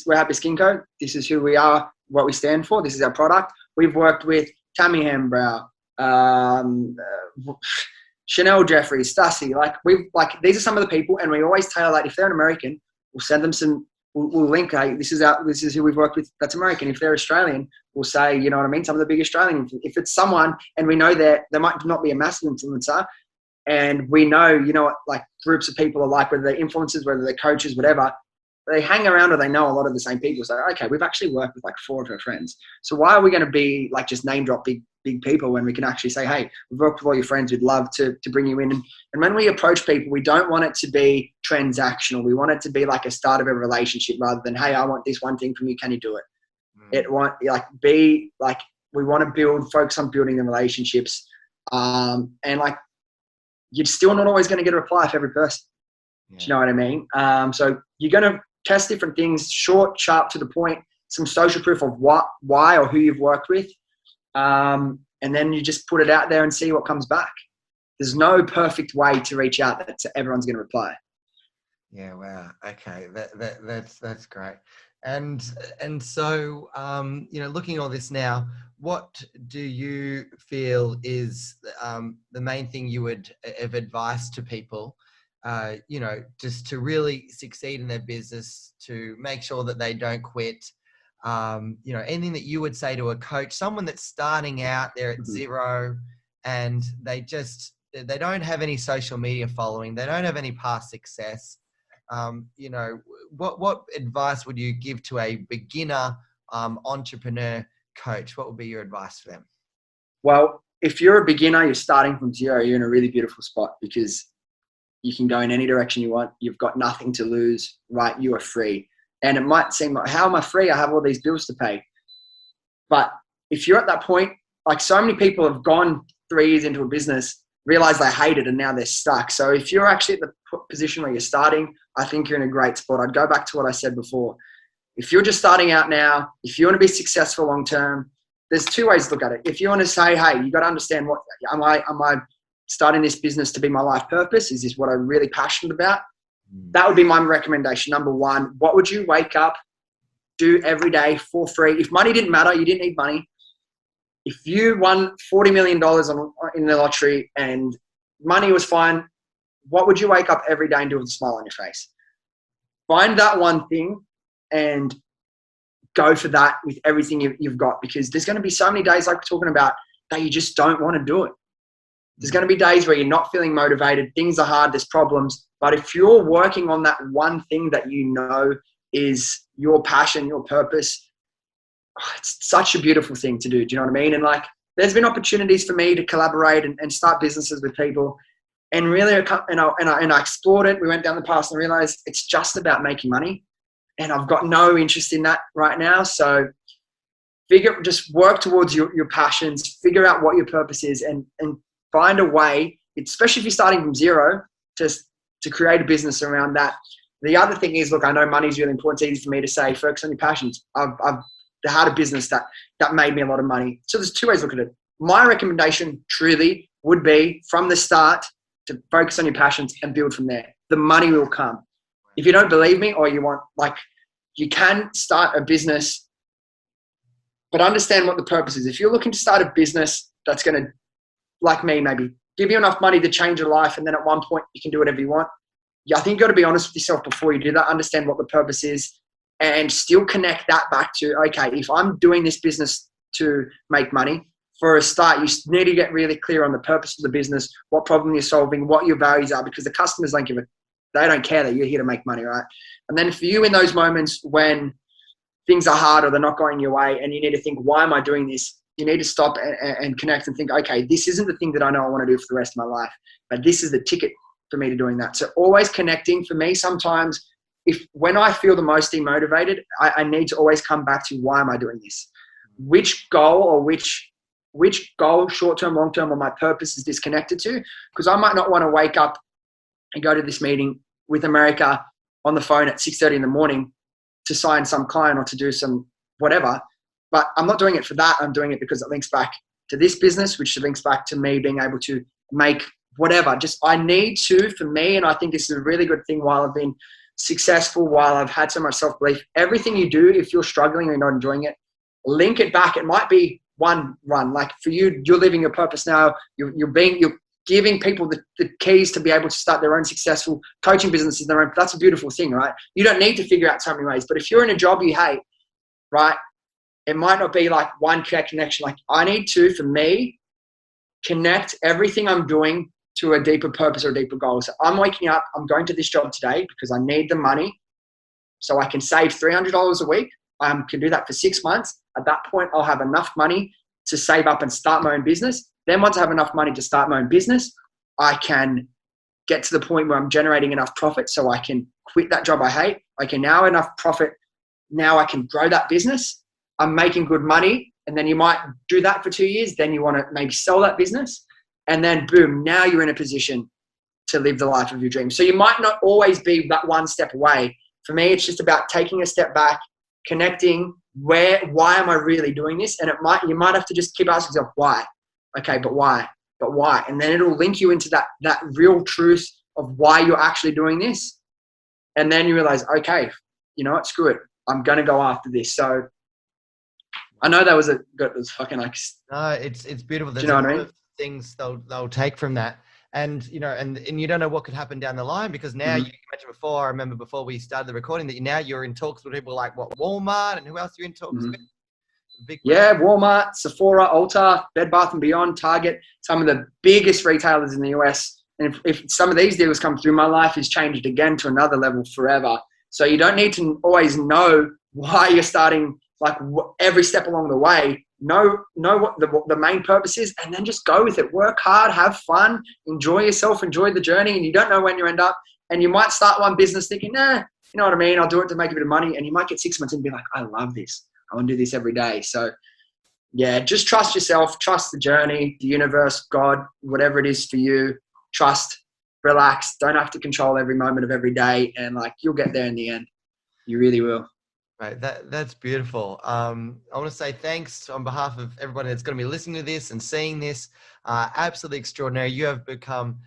we're Happy Skin Co. This is who we are, what we stand for. This is our product. We've worked with Tammy Hembrow, Chanel Jeffries, Stussy. These are some of the people, and we always tailor, like, if they're an American, we'll send them some, we'll link, hey, this is who we've worked with that's American. If they're Australian, we'll say, you know what I mean, some of the big Australian. If it's someone, and we know that they might not be a massive influencer, and we know, you know what, like, groups of people are like, whether they're influencers, whether they're coaches, whatever, they hang around or they know a lot of the same people. So, okay, we've actually worked with like 4 of her friends. So why are we going to be like, just name drop big people when we can actually say, hey, we've worked with all your friends. We'd love to bring you in. And when we approach people, we don't want it to be transactional. We want it to be like a start of a relationship, rather than, hey, I want this one thing from you. Can you do it? It want we want to focus on building the relationships. And like, you're still not always going to get a reply from every person. Yeah. Do you know what I mean? So you're going to test different things, short, sharp, to the point, some social proof of why or who you've worked with. And then you just put it out there and see what comes back. There's no perfect way to reach out that everyone's going to reply. Yeah. Wow. Okay. That's great. And so, looking at all this now, what do you feel is the main thing you would have advice to people, just to really succeed in their business, to make sure that they don't quit? Anything that you would say to a coach, someone that's starting out, they're at zero, and they don't have any social media following, they don't have any past success. What advice would you give to a beginner entrepreneur coach, what would be your advice for them? Well, if you're a beginner, you're starting from zero, you're in a really beautiful spot because you can go in any direction you want. You've got nothing to lose, right? You are free. And it might seem like, how am I free? I have all these bills to pay. But if you're at that point, like so many people have gone 3 years into a business, realize they hate it, and now they're stuck. So if you're actually at the position where you're starting, I think you're in a great spot. I'd go back to what I said before. If you're just starting out now, if you want to be successful long term, there's two ways to look at it. If you want to say, hey, you got to understand what am I starting this business to be my life purpose? Is this what I'm really passionate about? That would be my recommendation. Number one, what would you wake up, do every day for free? If money didn't matter, you didn't need money. If you won $40 million in the lottery and money was fine, what would you wake up every day and do with a smile on your face? Find that one thing and go for that with everything you've got, because there's going to be so many days like we're talking about that you just don't want to do it. There's going to be days where you're not feeling motivated. Things are hard. There's problems. But if you're working on that one thing that you know is your passion, your purpose, it's such a beautiful thing to do. Do you know what I mean? And like, there's been opportunities for me to collaborate and start businesses with people. And really, and I explored it. We went down the path and realized it's just about making money. And I've got no interest in that right now. So just work towards your passions, figure out what your purpose is, and find a way, especially if you're starting from zero, to create a business around that. The other thing is, look, I know money is really important. It's easy for me to say, focus on your passions. I've had a business that made me a lot of money. So there's two ways to look at it. My recommendation truly would be from the start to focus on your passions and build from there. The money will come. If you don't believe me, or you want, like, you can start a business, but understand what the purpose is. If you're looking to start a business that's going to, like me, maybe give you enough money to change your life, and then at one point you can do whatever you want. Yeah, I think you've got to be honest with yourself before you do that. Understand what the purpose is, and still connect that back to, okay, if I'm doing this business to make money, for a start, you need to get really clear on the purpose of the business, what problem you're solving, what your values are, because the customers don't give it. They don't care that you're here to make money, right? And then for you, in those moments when things are hard or they're not going your way and you need to think, why am I doing this? You need to stop and connect and think, okay, this isn't the thing that I know I want to do for the rest of my life, but this is the ticket for me to doing that. So always connecting. For me, sometimes when I feel the most demotivated, I need to always come back to, why am I doing this? Which goal or which goal, short-term, long-term, or my purpose is disconnected to? Because I might not want to wake up and go to this meeting with America on the phone at 6:30 in the morning to sign some client or to do some whatever. But I'm not doing it for that. I'm doing it because it links back to this business, which links back to me being able to make whatever. Just, I need to, for me, and I think this is a really good thing while I've been successful, while I've had so much self-belief, everything you do, if you're struggling or you're not enjoying it, link it back. It might be one run. Like for you, you're living your purpose now. You're giving people the keys to be able to start their own successful coaching businesses. That's a beautiful thing, right? You don't need to figure out so many ways. But if you're in a job you hate, right, it might not be like one connection. Like I need to, for me, connect everything I'm doing to a deeper purpose or a deeper goal. So I'm waking up, I'm going to this job today because I need the money so I can save $300 a week. I can do that for 6 months. At that point, I'll have enough money to save up and start my own business. Then once I have enough money to start my own business, I can get to the point where I'm generating enough profit so I can quit that job I hate. I can now enough profit. Now I can grow that business. I'm making good money. And then you might do that for 2 years. Then you want to maybe sell that business. And then boom, now you're in a position to live the life of your dreams. So you might not always be that one step away. For me, it's just about taking a step back, connecting why am I really doing this? And you might have to just keep asking yourself, why? Okay, but why? But why? And then it'll link you into that real truth of why you're actually doing this. And then you realize, okay, you know what, screw it. I'm going to go after this. So I know that was fucking like. No, it's beautiful. There's do you know what I mean? Of things they'll take from that. And, you know, and you don't know what could happen down the line, because now you mentioned before, I remember before we started the recording, that now you're in talks with people like Walmart, and who else are you in talks with? Walmart, Sephora, Ulta, Bed Bath & Beyond, Target, some of the biggest retailers in the US. And if some of these deals come through, my life has changed again to another level forever. So you don't need to always know why you're starting like every step along the way. Know what the main purpose is, and then just go with it. Work hard, have fun, enjoy yourself, enjoy the journey, and you don't know when you end up. And you might start one business thinking, nah, you know what I mean? I'll do it to make a bit of money. And you might get 6 months in and be like, I love this. I want to do this every day. So yeah, just trust yourself, trust the journey, the universe, God, whatever it is for you. Trust, relax. Don't have to control every moment of every day. And like, you'll get there in the end. You really will. Right, that's beautiful. I want to say thanks on behalf of everybody that's going to be listening to this and seeing this. Absolutely extraordinary. You have become,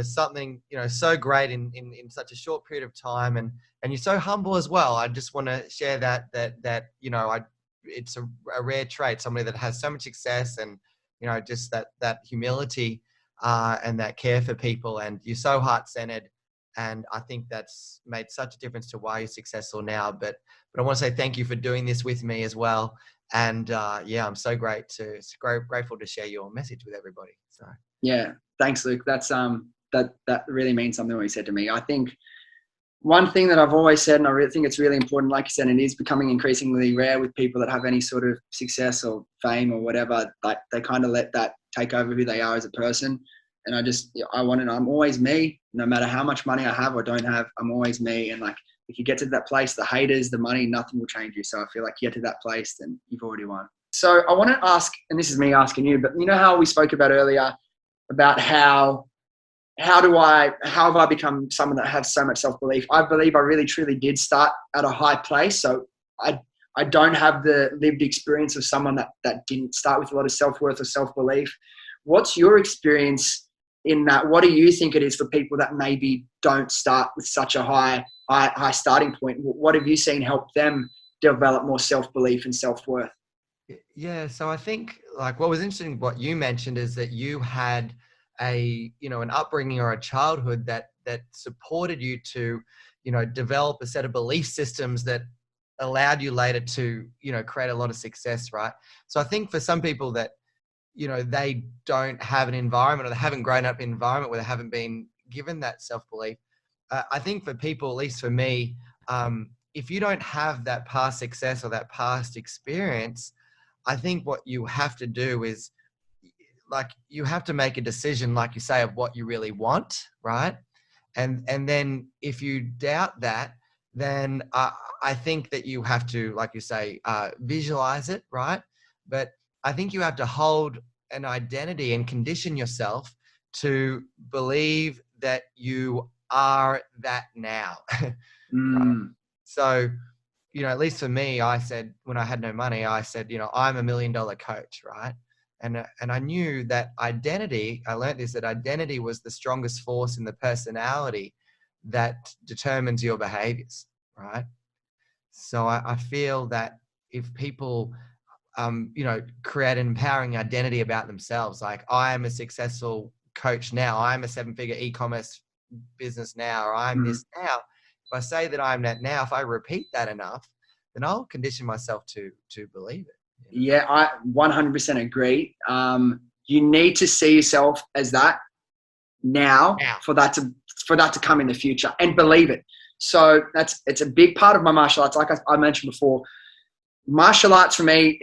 something, so great in such a short period of time, and you're so humble as well. I just want to share that it's a rare trait. Somebody that has so much success, and just that humility and that care for people, and you're so heart-centered. And I think that's made such a difference to why you're successful now. But I want to say thank you for doing this with me as well. And I'm so grateful to share your message with everybody. So yeah, thanks, Luke. That's that really means something what you said to me. I think one thing that I've always said, and I really think it's really important, like you said, it is becoming increasingly rare with people that have any sort of success or fame or whatever. Like they kind of let that take over who they are as a person. And I'm always me, no matter how much money I have or don't have, I'm always me. And like, if you get to that place, the haters, the money, nothing will change you. So I feel like you get to that place, then you've already won. So I want to ask, and this is me asking you, but you know how we spoke about earlier about how have I become someone that has so much self-belief? I believe I really, truly did start at a high place. So I don't have the lived experience of someone that didn't start with a lot of self-worth or self-belief. What's your experience in that? What do you think it is for people that maybe don't start with such a high starting point? What have you seen help them develop more self-belief and self-worth? Yeah, so I think like what was interesting, what you mentioned is that you had an upbringing or a childhood that supported you to, develop a set of belief systems that allowed you later to, create a lot of success, right? So I think for some people that, they don't have an environment, or they haven't grown up in an environment where they haven't been given that self-belief. I think for people, at least for me, if you don't have that past success or that past experience, I think what you have to do is like, you have to make a decision, like you say, of what you really want, right? And then if you doubt that, then I think that you have to, like you say, visualize it, right? But I think you have to hold an identity and condition yourself to believe that you are that now. Right? So, at least for me, I said, when I had no money, I said, I'm $1 million coach, right? And I knew that identity, I learned this, that identity was the strongest force in the personality that determines your behaviors, right? So I feel that if people, create an empowering identity about themselves, like I am a successful coach now, I'm a 7-figure e-commerce business now, or I'm this now. If I say that I'm that now, if I repeat that enough, then I'll condition myself to believe it. Yeah, I 100% agree. You need to see yourself as that now for that to come in the future, and believe it. So it's a big part of my martial arts. Like I mentioned before, martial arts for me,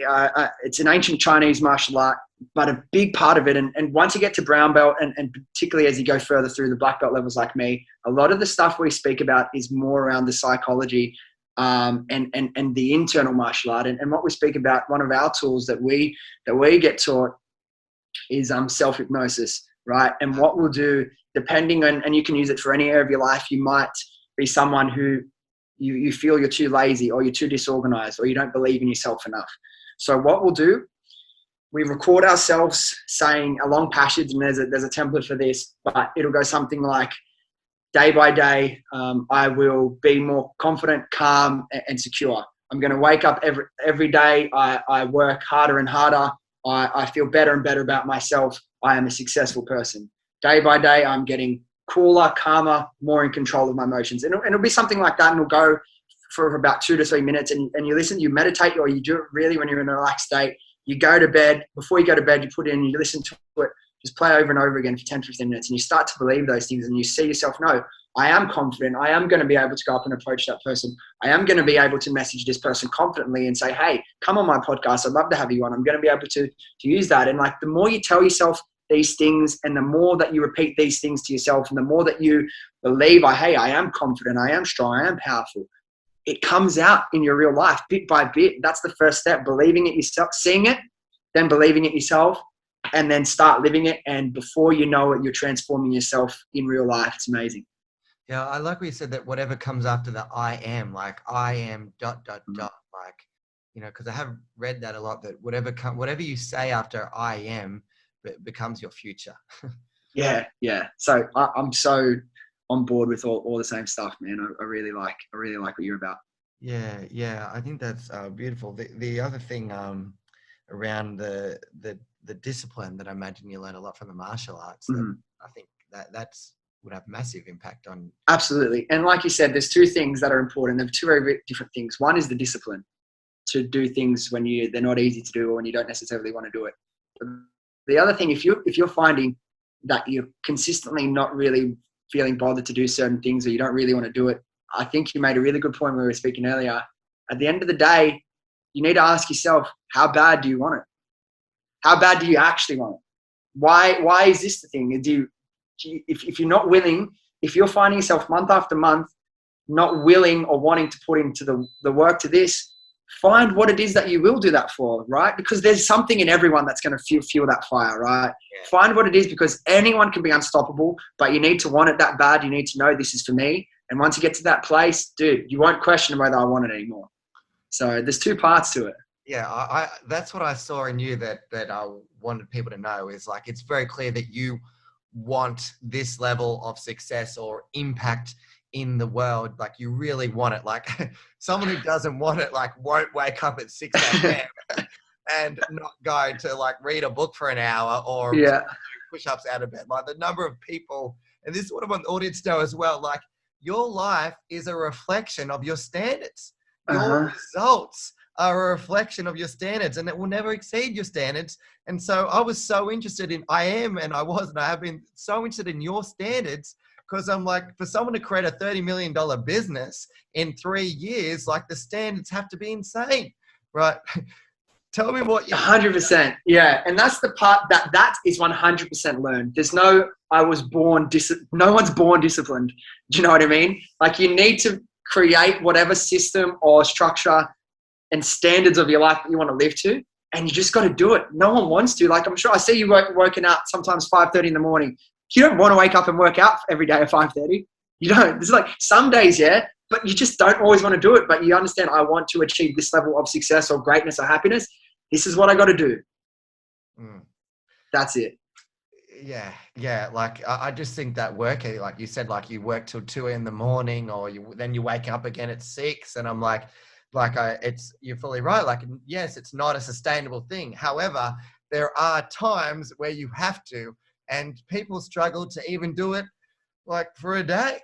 it's an ancient Chinese martial art, but a big part of it. And once you get to brown belt, and particularly as you go further through the black belt levels like me, a lot of the stuff we speak about is more around the psychology and the internal martial art. And what we speak about, one of our tools that we get taught is self-hypnosis, right? And what we'll do, depending on, and you can use it for any area of your life, you might be someone who you feel you're too lazy, or you're too disorganized, or you don't believe in yourself enough. So what we'll do, we record ourselves saying a long passage, and there's a template for this, but it'll go something like, day by day, I will be more confident, calm, and secure. I'm going to wake up every day. I work harder and harder. I feel better and better about myself. I am a successful person. Day by day, I'm getting cooler, calmer, more in control of my emotions. And it'll be something like that, and it'll go for about 2 to 3 minutes. And you listen, you meditate, or you do it really when you're in a relaxed state. You go to bed. Before you go to bed, you put it in, you listen to it, just play over and over again for 10, 15 minutes. And you start to believe those things, and you see yourself, no, I am confident. I am going to be able to go up and approach that person. I am going to be able to message this person confidently and say, hey, come on my podcast. I'd love to have you on. I'm going to be able to use that. And like, the more you tell yourself these things, and the more that you repeat these things to yourself, and the more that you believe, hey, I am confident, I am strong, I am powerful, it comes out in your real life bit by bit. That's the first step, believing it yourself, seeing it, then believing it yourself, and then start living it. And before you know it, you're transforming yourself in real life. It's amazing. Yeah, I like what you said, that whatever comes after the I am, like I am ... like, you know, because I have read that a lot, that whatever you say after I am becomes your future. Yeah. So I'm so on board with all the same stuff, man. I really like what you're about. Yeah, I think that's beautiful. The other thing around the discipline that I imagine you learn a lot from the martial arts. Mm-hmm. I think that's would have massive impact on. Absolutely. And like you said, there's two things that are important. They're two very different things. One is the discipline to do things when they're not easy to do, or when you don't necessarily want to do it. But the other thing, if you're finding that you're consistently not really feeling bothered to do certain things, or you don't really want to do it, I think you made a really good point when we were speaking earlier. At the end of the day, you need to ask yourself, how bad do you want it? How bad do you actually want it? Why is this the thing? If you're not willing, if you're finding yourself month after month not willing or wanting to put into the work to this, find what it is that you will do that for, right? Because there's something in everyone that's going to fuel that fire, right? Yeah. Find what it is, because anyone can be unstoppable, but you need to want it that bad. You need to know, this is for me. And once you get to that place, dude, you won't question whether I want it anymore. So there's two parts to it. Yeah, I that's what I saw in you that I wanted people to know, is like, it's very clear that you want this level of success or impact in the world. Like, you really want it. Like, someone who doesn't want it, like, won't wake up at 6 a.m. and not go to like read a book for an hour or do push-ups out of bed. Like, the number of people, and this is what I want the audience to know as well, like, your life is a reflection of your standards. Your results are a reflection of your standards, and it will never exceed your standards. And so I was so interested in, I have been so interested in your standards, because I'm like, for someone to create a $30 million business in 3 years, like, the standards have to be insane, right? Tell me what you... 100%. Yeah. And that's the part that is 100% learned. There's no, no one's born disciplined. Do you know what I mean? Like, you need to create whatever system or structure and standards of your life that you want to live to, and you just got to do it. No one wants to. Like, I'm sure I see you working out sometimes 5:30 in the morning. You don't want to wake up and work out every day at 5:30. You don't. There's like some days, yeah, but you just don't always want to do it. But you understand, I want to achieve this level of success or greatness or happiness. This is what I got to do. That's it. Yeah. Like, I just think that work, like you said, like, you work till 2 a.m, or then you wake up again at 6, and I'm like, you're fully right. Like, yes, it's not a sustainable thing. However, there are times where you have to, and people struggle to even do it, like, for a day.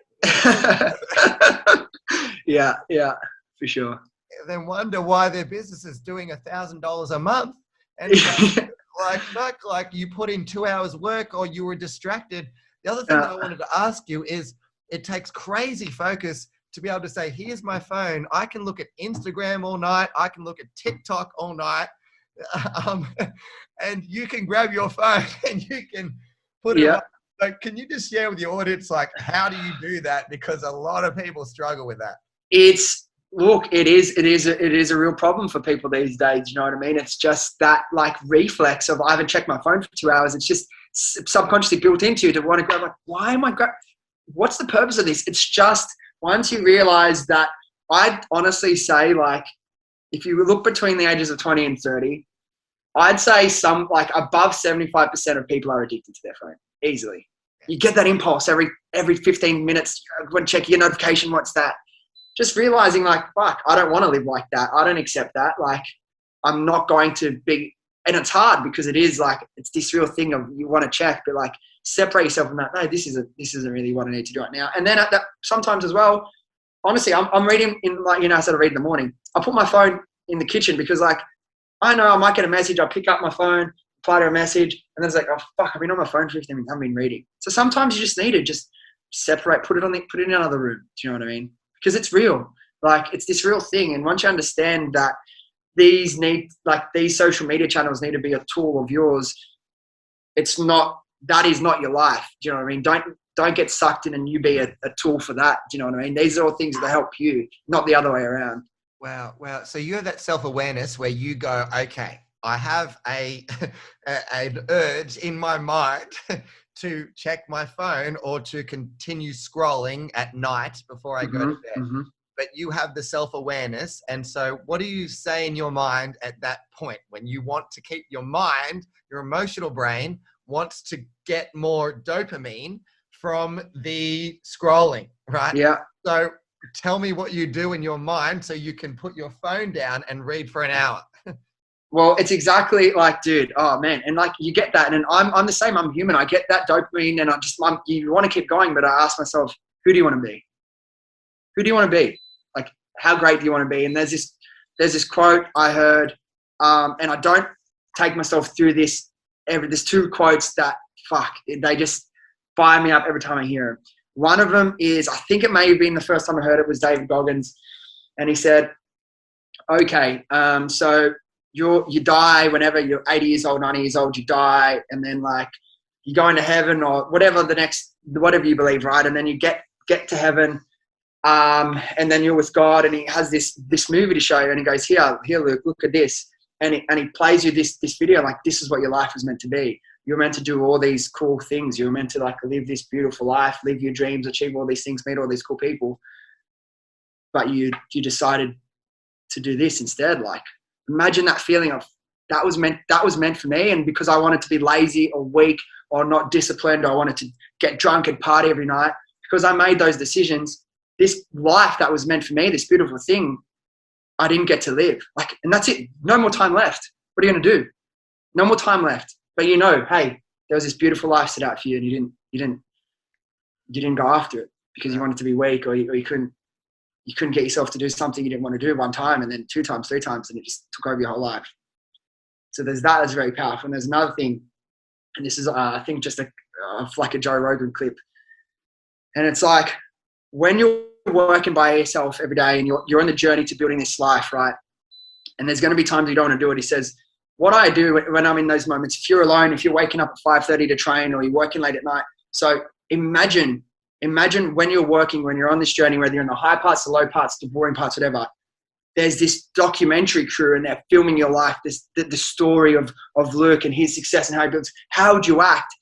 Yeah, for sure. Then wonder why their business is doing $1,000 a month, and like you put in 2 hours work, or you were distracted. The other thing that I wanted to ask you is, it takes crazy focus to be able to say, here's my phone. I can look at Instagram all night. I can look at TikTok all night. And you can grab your phone and you can put it on. Like, can you just share with the audience, like, how do you do that? Because a lot of people struggle with that. It is a real problem for people these days. You know what I mean? It's just that, like, reflex of, I haven't checked my phone for 2 hours. It's just subconsciously built into you to want to grab, like, why am I what's the purpose of this? It's just, once you realize that, I'd honestly say, like, if you look between the ages of 20 and 30, I'd say above 75% of people are addicted to their phone easily. You get that impulse every 15 minutes. Go and check your notification. What's that? Just realizing, like, fuck, I don't want to live like that. I don't accept that. Like, I'm not going to be, and it's hard because it is like, it's this real thing of, you want to check, but like, separate yourself from that. No, this isn't really what I need to do right now. And then sometimes as well, honestly, I'm reading in, like, I started reading in the morning. I put my phone in the kitchen because, like, I know I might get a message. I pick up my phone, reply to a message, and then it's like, oh fuck, I've been on my phone for 15 minutes. I haven't been reading. So sometimes you just need to just separate, put it in another room. Do you know what I mean? Because it's real. Like, it's this real thing. And once you understand that these social media channels need to be a tool of yours, that is not your life. Do you know what I mean? Don't get sucked in and you be a tool for that. Do you know what I mean? These are all things that help you, not the other way around. Wow. Wow. So you have that self-awareness where you go, okay, I have an urge in my mind to check my phone or to continue scrolling at night before I go to bed. Mm-hmm. But you have the self-awareness. And so what do you say in your mind at that point when you want to keep your mind, your emotional brain wants to get more dopamine from the scrolling, right? Yeah. So tell me what you do in your mind so you can put your phone down and read for an hour. Well, it's exactly like, dude, oh man. And like, you get that. And I'm the same. I'm human. I get that dopamine and you want to keep going. But I ask myself, who do you want to be? Who do you want to be? Like, how great do you want to be? And there's this quote I heard, and I don't take myself through this. There's two quotes that, they just fire me up every time I hear them. One of them is, I think it may have been the first time I heard it, was David Goggins. And he said, okay, so you die whenever you're 80 years old, 90 years old, you die. And then like you go into heaven or whatever whatever you believe, right? And then you get to heaven. And then you're with God, and he has this movie to show you, and he goes, here, Luke, look at this. And he plays you this video, like, this is what your life was meant to be. You're meant to do all these cool things. You're meant to like live this beautiful life, live your dreams, achieve all these things, meet all these cool people. But you decided to do this instead. Like, imagine that feeling of that was meant for me. And because I wanted to be lazy or weak or not disciplined, or I wanted to get drunk and party every night, because I made those decisions, this life that was meant for me, this beautiful thing, I didn't get to live. Like, and that's it. No more time left. What are you going to do? No more time left. But hey, there was this beautiful life set out for you, and you didn't go after it because you wanted to be weak, or you couldn't get yourself to do something you didn't want to do one time, and then 2 times, 3 times, and it just took over your whole life. So there's that. That's very powerful. And there's another thing, and this is I think just like a Joe Rogan clip, and it's like, when you're working by yourself every day and you're on the journey to building this life, right? And there's going to be times you don't want to do it. He says, what I do when I'm in those moments, if you're alone, if you're waking up at 5:30 to train, or you're working late at night. So imagine when you're working, when you're on this journey, whether you're in the high parts, the low parts, the boring parts, whatever, there's this documentary crew and they're filming your life, the story of Luke and his success and how he builds. How would you act?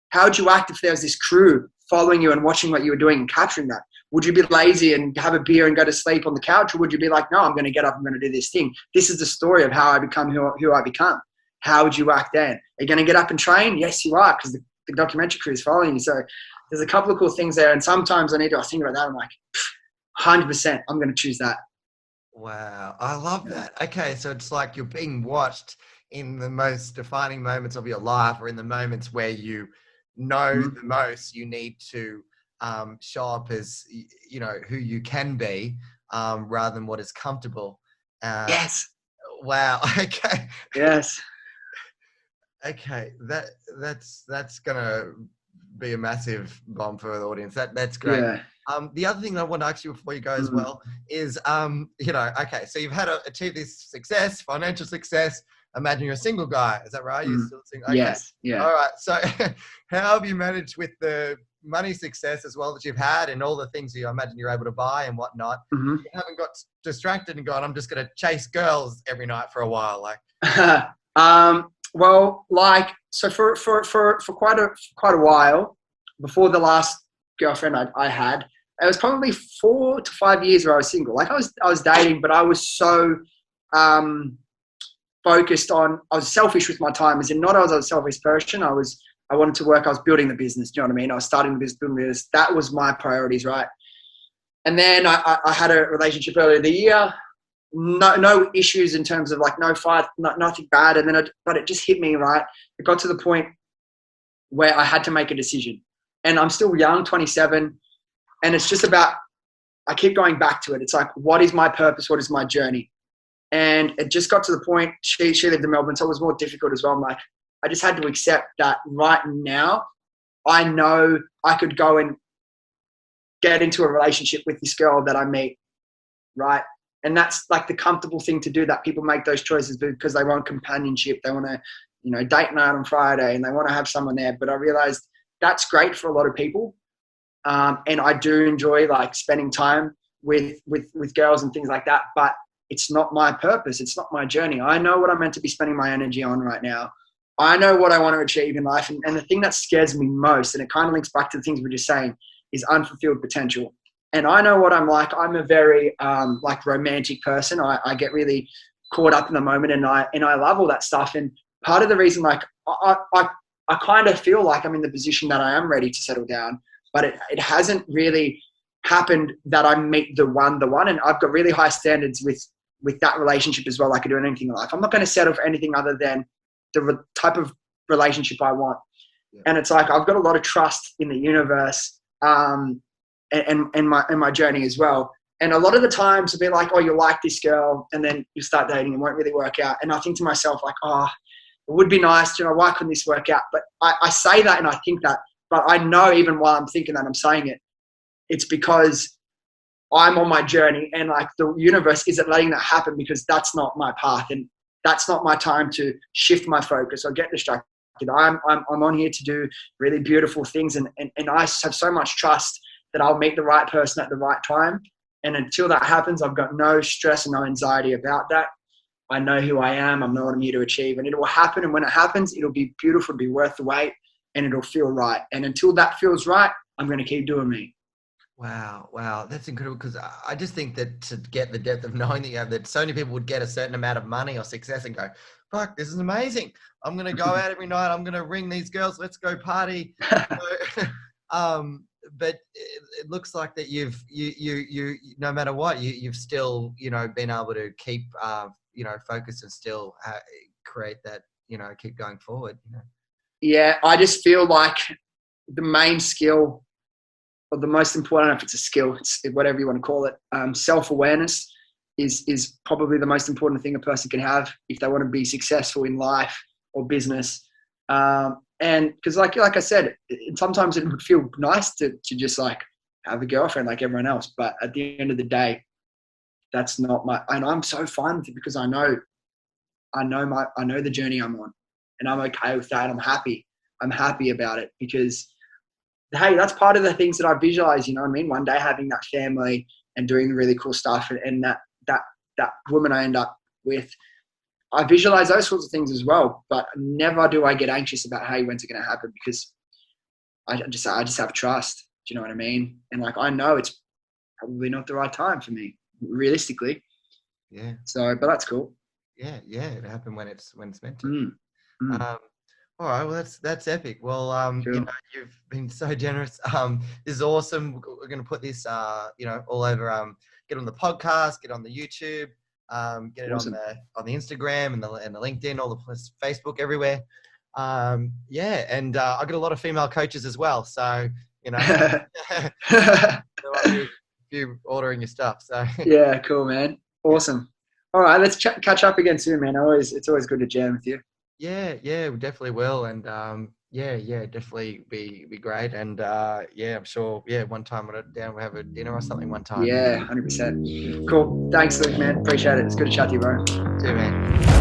How would you act if there was this crew following you and watching what you were doing and capturing that? Would you be lazy and have a beer and go to sleep on the couch? Or would you be like, no, I'm going to get up, I'm going to do this thing. This is the story of how I become who I become. How would you act then? Are you going to get up and train? Yes, you are, because the documentary crew is following you. So there's a couple of cool things there. And sometimes I think about that. I'm like, 100%, I'm going to choose that. Wow. I love that. Okay. So it's like you're being watched in the most defining moments of your life, or in the moments where you know the most you need to show up as, who you can be, rather than what is comfortable. Yes. Wow. Okay. Yes. Okay. That's gonna be a massive bomb for the audience. That's great. Yeah. The other thing I want to ask you before you go as well is, okay, so you've achieved this success, financial success. Imagine you're a single guy. Is that right? You're still single? Okay. Yes. Yeah. All right. So how have you managed with the money success as well that you've had, and all the things I imagine you're able to buy and whatnot? You haven't got distracted and gone, I'm just going to chase girls every night for a while. Like, well, like, so for quite a while before the last girlfriend I had, it was probably 4 to 5 years where I was single. Like, I was dating, but I was so focused on, I was selfish with my time. As in, not I was a selfish person. I wanted to work. I was building the business. Do you know what I mean? I was starting the business, building the business. That was my priorities, right? And then I had a relationship earlier in the year. No issues in terms of like no fight, nothing bad. And then, but it just hit me, right? It got to the point where I had to make a decision. And I'm still young, 27. And it's just about, I keep going back to it. It's like, what is my purpose? What is my journey? And it just got to the point, she lived in Melbourne, so it was more difficult as well. I'm like, I just had to accept that right now, I know I could go and get into a relationship with this girl that I meet, right? And that's like the comfortable thing to do, that people make those choices because they want companionship. They want to, you know, date night on Friday and they want to have someone there. But I realized that's great for a lot of people. And I do enjoy like spending time with girls and things like that, but it's not my purpose. It's not my journey. I know what I'm meant to be spending my energy on right now. I know what I want to achieve in life. And the thing that scares me most, and it kind of links back to the things we're just saying, is unfulfilled potential. And I know what I'm like. I'm a very like romantic person. I get really caught up in the moment, and I love all that stuff. And part of the reason, like I kind of feel like I'm in the position that I am ready to settle down, but it hasn't really happened that I meet the one. And I've got really high standards with that relationship as well, like I do in anything in life. I'm not going to settle for anything other than the type of relationship I want. Yeah. And it's like, I've got a lot of trust in the universe, and my journey as well. And a lot of the times it'll be like, oh, you like this girl, and then you start dating and it won't really work out. And I think to myself, like, oh, it would be nice, you know, why couldn't this work out? But I say that and I think that, but I know even while I'm thinking that, I'm saying it, it's because I'm on my journey, and like the universe isn't letting that happen because that's not my path, and that's not my time to shift my focus or get distracted. I'm on here to do really beautiful things, and I have so much trust that I'll meet the right person at the right time. And until that happens, I've got no stress and no anxiety about that. I know who I am. I know what I'm here to achieve, and it will happen. And when it happens, it'll be beautiful, it'll be worth the wait, and it'll feel right. And until that feels right, I'm going to keep doing me. Wow. That's incredible, because I just think that to get the depth of knowing that you have, that so many people would get a certain amount of money or success and go, fuck, this is amazing. I'm going to go out every night. I'm going to ring these girls. Let's go party. But it looks like that you no matter what, you've still, you know, been able to keep, you know, focus and still create that, you know, keep going forward. You know? Yeah. I just feel like the main skill, or the most important, I don't know if it's a skill, it's whatever you want to call it, self-awareness is probably the most important thing a person can have if they want to be successful in life or business. And because like I said, sometimes it would feel nice to just like have a girlfriend like everyone else. But at the end of the day, that's not and I'm so fine with it because I know the journey I'm on, and I'm okay with that. I'm happy about it because, hey, that's part of the things that I visualize, you know what I mean? One day having that family and doing really cool stuff, and that woman I end up with, I visualize those sorts of things as well. But never do I get anxious about, hey, when's it going to happen? Because I just have trust. Do you know what I mean? And like, I know it's probably not the right time for me, realistically. Yeah. So, but that's cool. Yeah. It happened when it's meant to. All right, well that's epic. Well, sure. You know, you've been so generous. This is awesome. We're going to put this, you know, all over. Get on the podcast, get on the YouTube, get it awesome. on the Instagram and the LinkedIn, all the Facebook, everywhere. Yeah, and I've got a lot of female coaches as well. So you know, you ordering your stuff. So yeah, cool, man. Awesome. All right, let's catch up again soon, man. It's always good to jam with you. Yeah, we definitely will, and definitely be great, and I'm sure, one time we'll have a dinner or something one time. Yeah, 100%. Cool. Thanks, Luke, man. Appreciate it. It's good to chat to you, bro. See you, man.